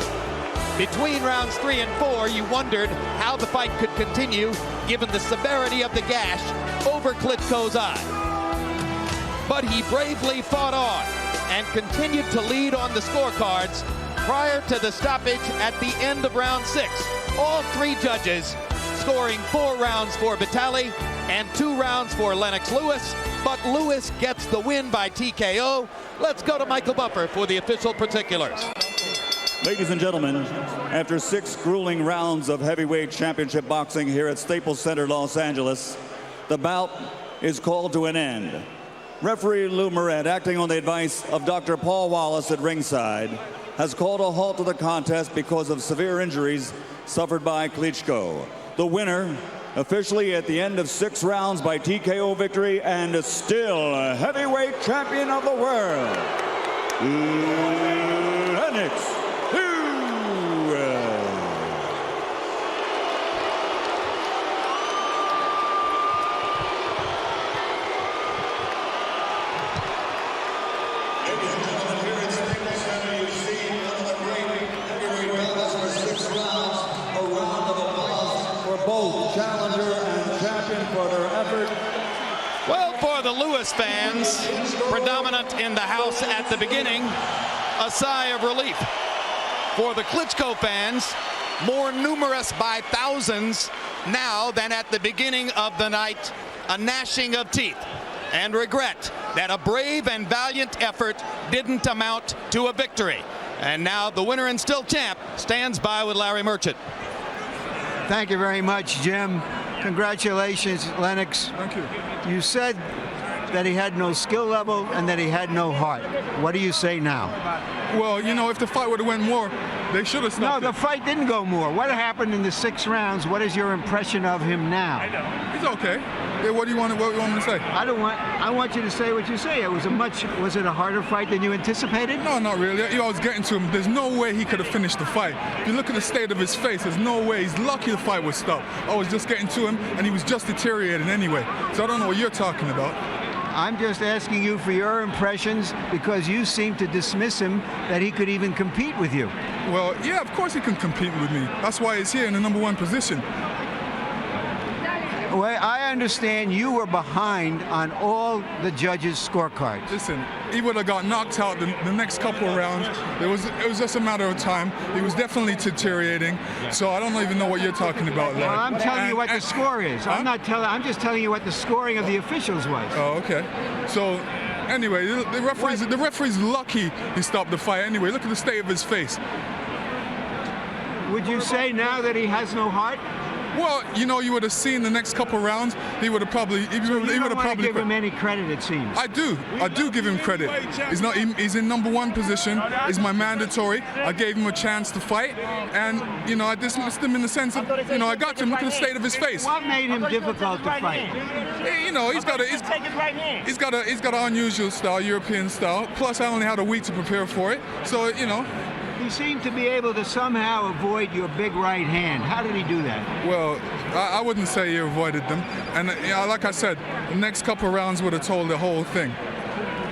Between rounds 3 and 4, you wondered how the fight could continue given the severity of the gash over Klitschko's eye. But he bravely fought on and continued to lead on the scorecards prior to the stoppage at the end of round 6. All three judges scoring 4 rounds for Vitali and 2 rounds for Lennox Lewis, but Lewis gets the win by TKO. Let's go to Michael Buffer for the official particulars. Ladies and gentlemen, after 6 grueling rounds of heavyweight championship boxing here at Staples Center, Los Angeles, the bout is called to an end. Referee Lou Moret, acting on the advice of Dr. Paul Wallace at ringside, has called a halt to the contest because of severe injuries suffered by Klitschko. The winner, officially at the end of 6 rounds by TKO victory, and still a heavyweight champion of the world, Lennox Lewis. Both challenger and champion for their effort. Well, for the Lewis fans, predominant in the house at the beginning, a sigh of relief. For the Klitschko fans, more numerous by thousands now than at the beginning of the night, a gnashing of teeth and regret that a brave and valiant effort didn't amount to a victory. And now the winner and still champ stands by with Larry Merchant. Thank you very much, Jim. Congratulations, Lennox. Thank you. You said that he had no skill level and that he had no heart. What do you say now? Well, you know, if the fight would have went more, they should have stopped. No, the fight didn't go more. What happened in the 6 rounds? What is your impression of him now? He's okay. Yeah, what do you want me to say? I want you to say what you say. Was it a harder fight than you anticipated? No, not really. I was getting to him. There's no way he could have finished the fight. If you look at the state of his face, there's no way. He's lucky the fight was stopped. I was just getting to him, and he was just deteriorating anyway. So I don't know what you're talking about. I'm just asking you for your impressions because you seem to dismiss him that he could even compete with you. Well, yeah, of course he can compete with me. That's why he's here in the #1 position. Well, I understand you were behind on all the judges' scorecards. Listen, he would have got knocked out the next couple of rounds. It was just a matter of time. He was definitely deteriorating. So I don't even know what you're talking about, Larry. Well, I'm telling you what the score is. Huh? I'm just telling you what the scoring of the officials was. Oh, okay. So anyway, the referee's lucky he stopped the fight anyway. Look at the state of his face. Would you say now that he has no heart? Well, you know, you would have seen the next couple rounds. He would have probably. He would have probably give him any credit, it seems. I do give him credit. He's in #1 position. He's my mandatory. I gave him a chance to fight, and you know, I dismissed him in the sense of, you know, I got him. Look at the state of his face. What made him difficult to fight? You know, he's got an unusual style, European style. Plus, I only had a week to prepare for it, so you know. He seemed to be able to somehow avoid your big right hand. How did he do that? Well, I wouldn't say he avoided them. And you know, like I said, the next couple of rounds would have told the whole thing.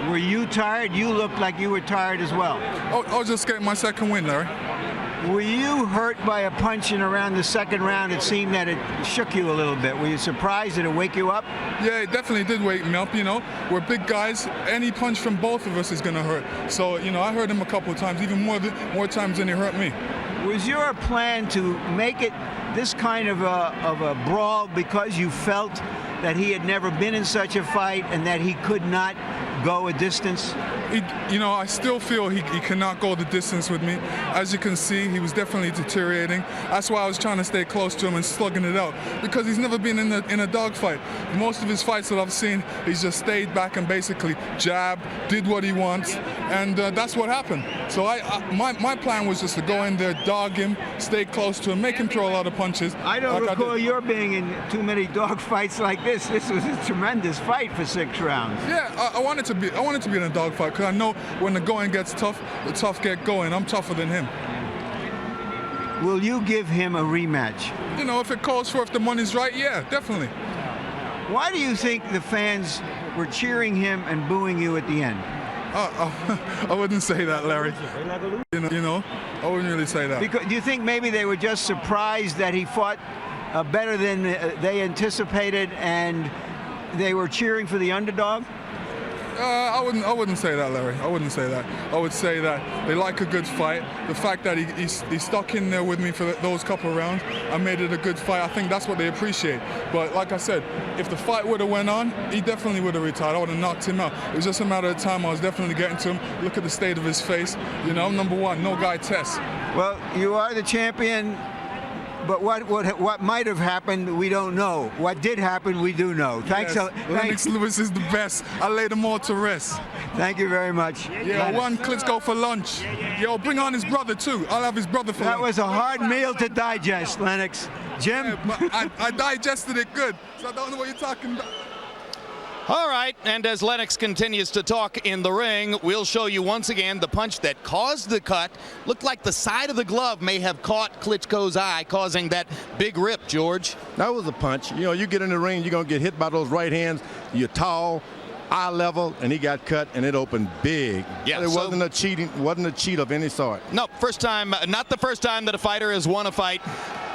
Were you tired? You looked like you were tired as well. Oh, I was just getting my second win, Larry. Were you hurt by a punch in around the second round? It seemed that it shook you a little bit. Were you surprised? Did it wake you up? Yeah, it definitely did wake me up. You know, we're big guys. Any punch from both of us is going to hurt. So, you know, I hurt him a couple of times, even more times than he hurt me. Was your plan to make it this kind of a brawl because you felt that he had never been in such a fight and that he could not go a distance? You know, I still feel he cannot go the distance with me. As you can see, he was definitely deteriorating. That's why I was trying to stay close to him and slugging it out, because he's never been in a dogfight. Most of his fights that I've seen, he's just stayed back and basically jabbed, did what he wants, and that's what happened. So my plan was just to go in there, dog him, stay close to him, make him throw a lot of punches. I don't recall your being in too many dog fights like this. This was a tremendous fight for 6 rounds. Yeah, I wanted to be in a dogfight, because I know when the going gets tough, the tough get going. I'm tougher than him. Will you give him a rematch? You know, if it calls for, if the money's right, yeah, definitely. Why do you think the fans were cheering him and booing you at the end? I wouldn't say that, Larry. You know, I wouldn't really say that. Because, do you think maybe they were just surprised that he fought better than they anticipated and they were cheering for the underdog? I wouldn't say that, Larry. I wouldn't say that. I would say that they like a good fight. The fact that he stuck in there with me for those couple of rounds, I made it a good fight. I think that's what they appreciate. But like I said, if the fight would have went on, he definitely would have retired. I would have knocked him out. It was just a matter of time. I was definitely getting to him. Look at the state of his face. You know, I'm #1. No guy tests. Well, you are the champion. But what might have happened, we don't know. What did happen, we do know. Thanks. Yes, Lennox Lewis is the best. I laid them all to rest. Thank you very much. Yeah, I won Klitschko for lunch. Yo, bring on his brother too. I'll have his brother for lunch. That was a hard meal to digest, Lennox. Jim? Yeah, but I digested it good, so I don't know what you're talking about. All right, and as Lennox continues to talk in the ring, we'll show you once again the punch that caused the cut. Looked like the side of the glove may have caught Klitschko's eye, causing that big rip, George. That was a punch. You know, you get in the ring, you're going to get hit by those right hands. You're tall, eye level, and he got cut, and it opened big. Yeah, it wasn't a cheat of any sort. No, first time, not the first time that a fighter has won a fight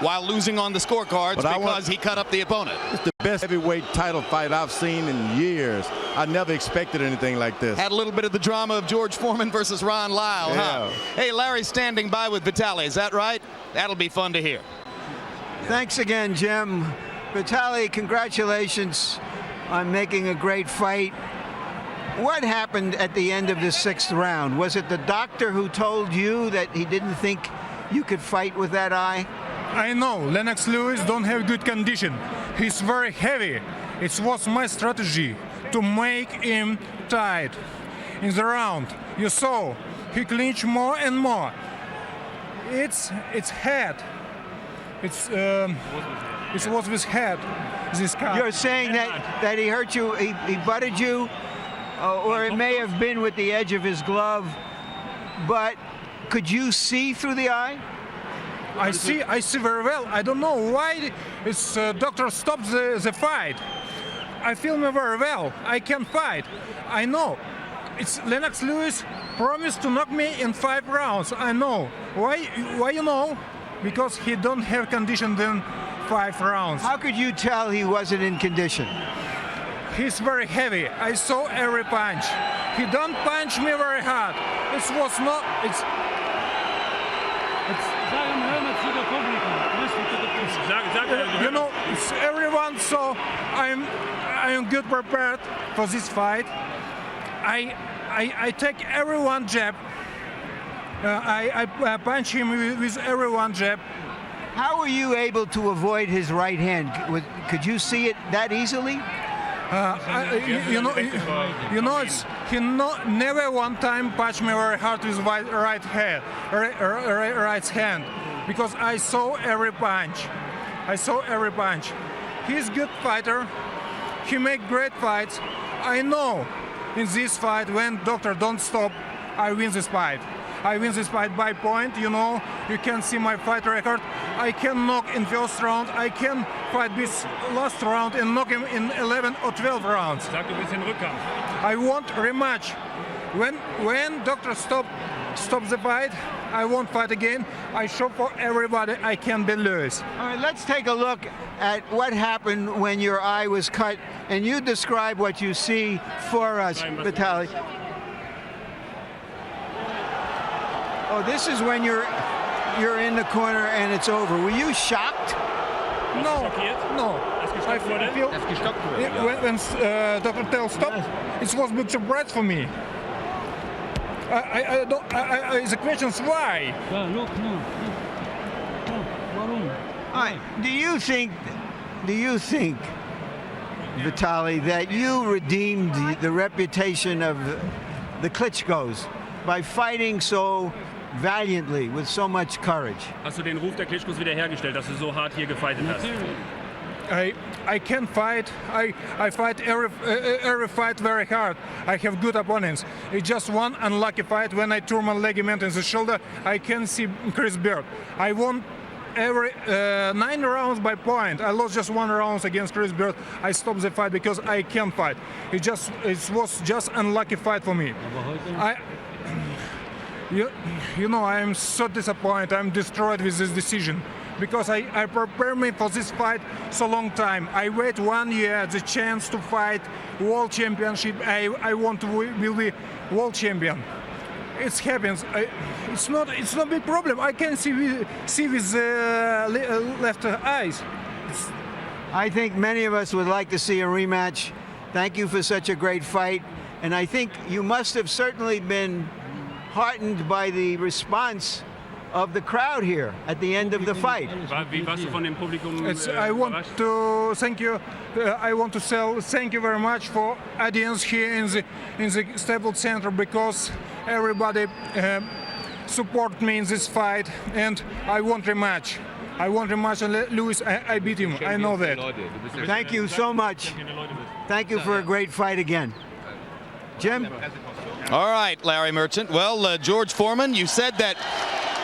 while losing on the scorecards because he cut up the opponent. It's the best heavyweight title fight I've seen in years. I never expected anything like this. Had a little bit of the drama of George Foreman versus Ron Lyle, huh? Hey, Larry's standing by with Vitali, is that right? That'll be fun to hear. Thanks again, Jim. Vitali, congratulations on making a great fight. What happened at the end of the 6th round? Was it the doctor who told you that he didn't think you could fight with that eye? I know Lennox Lewis don't have good condition. He's very heavy. It was my strategy to make him tight. In the round, you saw he clinched more and more. It's head. It was with head. This guy. You're saying that he hurt you, he butted you, or it may have been with the edge of his glove, but could you see through the eye? I see very well. I don't know why this doctor stopped the fight. I feel me very well. I can fight. I know. It's Lennox Lewis promised to knock me in 5 rounds. I know. Why you know? Because he don't have condition in 5 rounds. How could you tell he wasn't in condition? He's very heavy. I saw every punch. He don't punch me very hard. It was not. You know, it's everyone. So I am good prepared for this fight. I take everyone jab. I punch him with every one jab. How were you able to avoid his right hand? Could you see it that easily? Never one time punched me very hard with right hand, because I saw every punch. He's good fighter. He make great fights. I know in this fight when doctor don't stop, I win this fight. I win this fight by point, you can see my fight record. I can knock in first round, I can fight this last round and knock him in 11 or 12 rounds. I want rematch. When doctor stop the fight, I won't fight again. I show for everybody I can be Lewis. All right, let's take a look at what happened when your eye was cut, and you describe what you see for us, Vitali. Oh, this is when you're in the corner and it's over. Were you shocked? No. I feel when Dr. Tell stopped, it was a big surprise for me. The question is why? All right. Do you think, Vitali, that you redeemed the reputation of the Klitschkos by fighting so valiantly, with so much courage? Hast du den Ruf der Klitschkos wiederhergestellt, dass du so hart hier gefightet hast? I can fight. I fight every fight very hard. I have good opponents. It's just one unlucky fight when I tore my ligament in the shoulder. I can see Chris Bird. I won every 9 rounds by point. I lost just 1 round against Chris Bird. I stopped the fight because I can fight. It was just unlucky fight for me. I am so disappointed. I'm destroyed with this decision, because I prepared me for this fight so long time. I wait 1 year the chance to fight world championship. I want to be world champion. It happens. It's not a big problem. I can see with left eyes. I think many of us would like to see a rematch. Thank you for such a great fight, and I think you must have certainly been heartened by the response of the crowd here at the end of the fight. I want to thank you. I want to thank you very much for audience here in the Staples Center, because everybody support me in this fight, and I want rematch. And Lewis, I beat him. I know that. Thank you so much. Thank you for a great fight again. Jim? All right, Larry Merchant. Well, George Foreman, you said that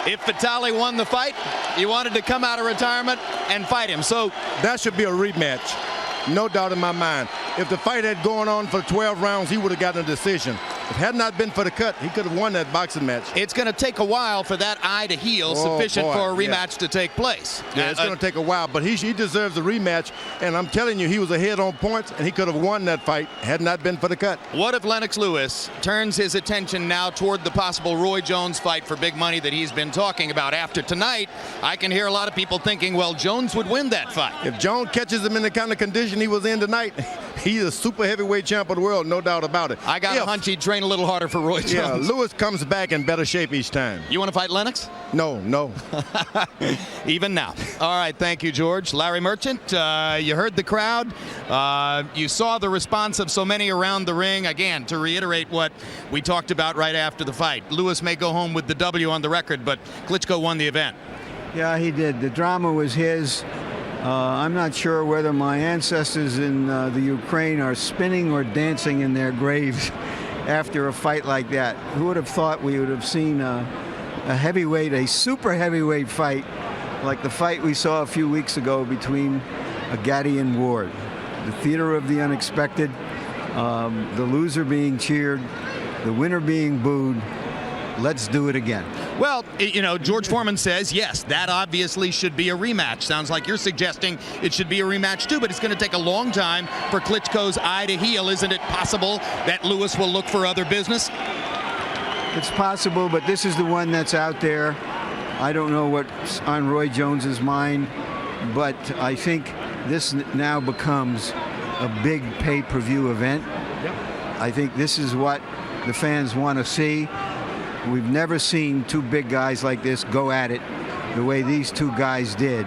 if Vitali won the fight, you wanted to come out of retirement and fight him. So that should be a rematch. No doubt in my mind. If the fight had gone on for 12 rounds, he would have gotten a decision. If it had not been for the cut, he could have won that boxing match. It's going to take a while for that eye to heal, sufficient for a rematch to take place. Yeah, it's going to take a while, but he deserves a rematch. And I'm telling you, he was ahead on points, and he could have won that fight had not been for the cut. What if Lennox Lewis turns his attention now toward the possible Roy Jones fight for big money that he's been talking about? After tonight, I can hear a lot of people thinking, well, Jones would win that fight. If Jones catches him in the kind of condition he was in tonight, he's a super heavyweight champ of the world, no doubt about it. I got a hunch he'd train a little harder for Roy Jones. Yeah, Lewis comes back in better shape each time. You want to fight Lennox? No. Even now. All right, thank you, George. Larry Merchant, you heard the crowd. You saw the response of so many around the ring. Again, to reiterate what we talked about right after the fight, Lewis may go home with the W on the record, but Klitschko won the event. Yeah, he did. The drama was his. I'm not sure whether my ancestors in the Ukraine are spinning or dancing in their graves after a fight like that. Who would have thought we would have seen a heavyweight, a super heavyweight fight like the fight we saw a few weeks ago between Gatti and Ward. The theater of the unexpected, the loser being cheered, the winner being booed. Let's do it again. Well, George Foreman says, yes, that obviously should be a rematch. Sounds like you're suggesting it should be a rematch, too, but it's going to take a long time for Klitschko's eye to heal. Isn't it possible that Lewis will look for other business? It's possible, but this is the one that's out there. I don't know what's on Roy Jones's mind, but I think this now becomes a big pay-per-view event. Yep. I think this is what the fans want to see. We've never seen two big guys like this go at it the way these two guys did,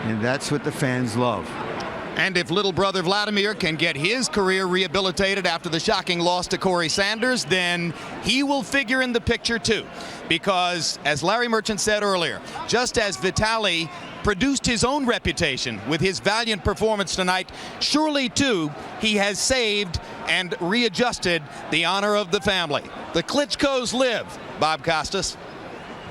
and that's what the fans love. And if little brother Vladimir can get his career rehabilitated after the shocking loss to Corey Sanders, then he will figure in the picture too. Because, as Larry Merchant said earlier, just as Vitali produced his own reputation with his valiant performance tonight, surely too he has saved and readjusted the honor of the family. The Klitschkos live. Bob Costas.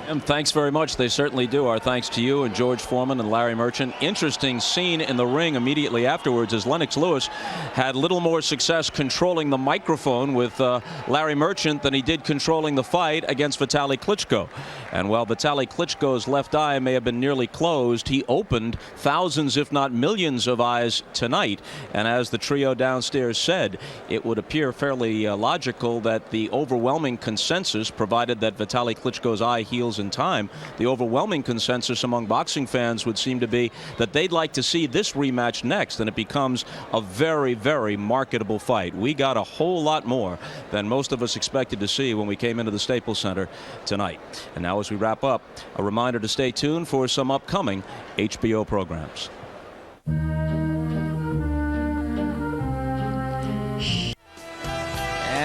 And thanks very much. They certainly do. Our thanks to you and George Foreman and Larry Merchant. Interesting scene in the ring immediately afterwards as Lennox Lewis had little more success controlling the microphone with Larry Merchant than he did controlling the fight against Vitali Klitschko. And while Vitali Klitschko's left eye may have been nearly closed, he opened thousands, if not millions, of eyes tonight. And as the trio downstairs said, it would appear fairly logical that the overwhelming consensus, provided that Vitali Klitschko's eye heals in time, the overwhelming consensus among boxing fans would seem to be that they'd like to see this rematch next, and it becomes a very, very marketable fight. We got a whole lot more than most of us expected to see when we came into the Staples Center tonight. And now as we wrap up, a reminder to stay tuned for some upcoming HBO programs.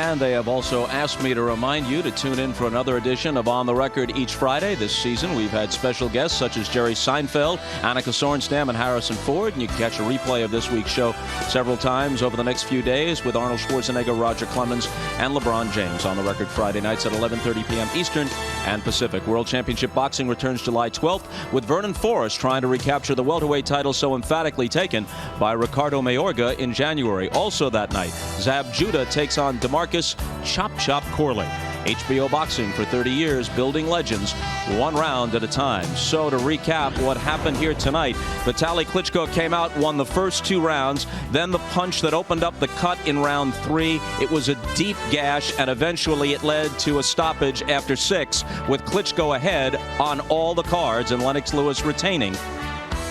And they have also asked me to remind you to tune in for another edition of On the Record each Friday. This season, we've had special guests such as Jerry Seinfeld, Annika Sorenstam, and Harrison Ford. And you can catch a replay of this week's show several times over the next few days with Arnold Schwarzenegger, Roger Clemens, and LeBron James. On the Record Friday nights at 11:30 p.m. Eastern and Pacific. World Championship Boxing returns July 12th with Vernon Forrest trying to recapture the welterweight title so emphatically taken by Ricardo Mayorga in January. Also that night, Zab Judah takes on DeMarcus Chop Chop Corley. HBO Boxing for 30 years, building legends one round at a time. So to recap what happened here tonight, Vitali Klitschko came out, won the first 2 rounds, then the punch that opened up the cut in round 3. It was a deep gash, and eventually it led to a stoppage after 6, with Klitschko ahead on all the cards and Lennox Lewis retaining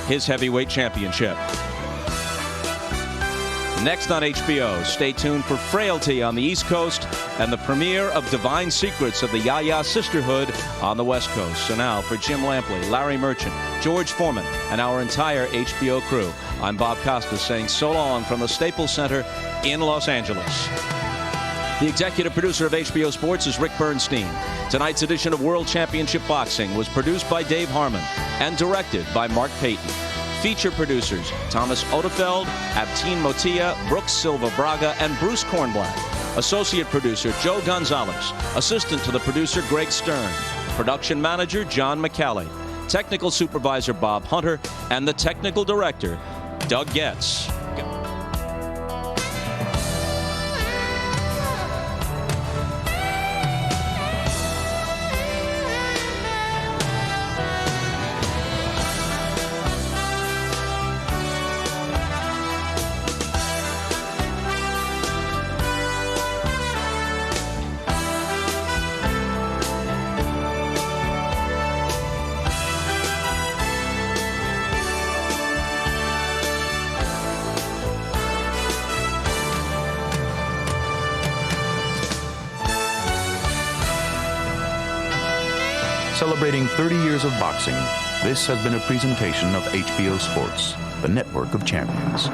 his heavyweight championship. Next on HBO, stay tuned for Frailty on the East Coast and the premiere of Divine Secrets of the Yaya Sisterhood on the West Coast. So now, for Jim Lampley, Larry Merchant, George Foreman, and our entire HBO crew, I'm Bob Costas saying so long from the Staples Center in Los Angeles. The executive producer of HBO Sports is Rick Bernstein. Tonight's edition of World Championship Boxing was produced by Dave Harmon and directed by Mark Payton. Feature producers Thomas Odefeld, Abtin Motia, Brooks Silva Braga, and Bruce Kornblatt. Associate producer Joe Gonzalez. Assistant to the producer Greg Stern. Production manager John McCallie. Technical supervisor Bob Hunter. And the technical director Doug Getz. Celebrating 30 years of boxing, this has been a presentation of HBO Sports, the network of champions.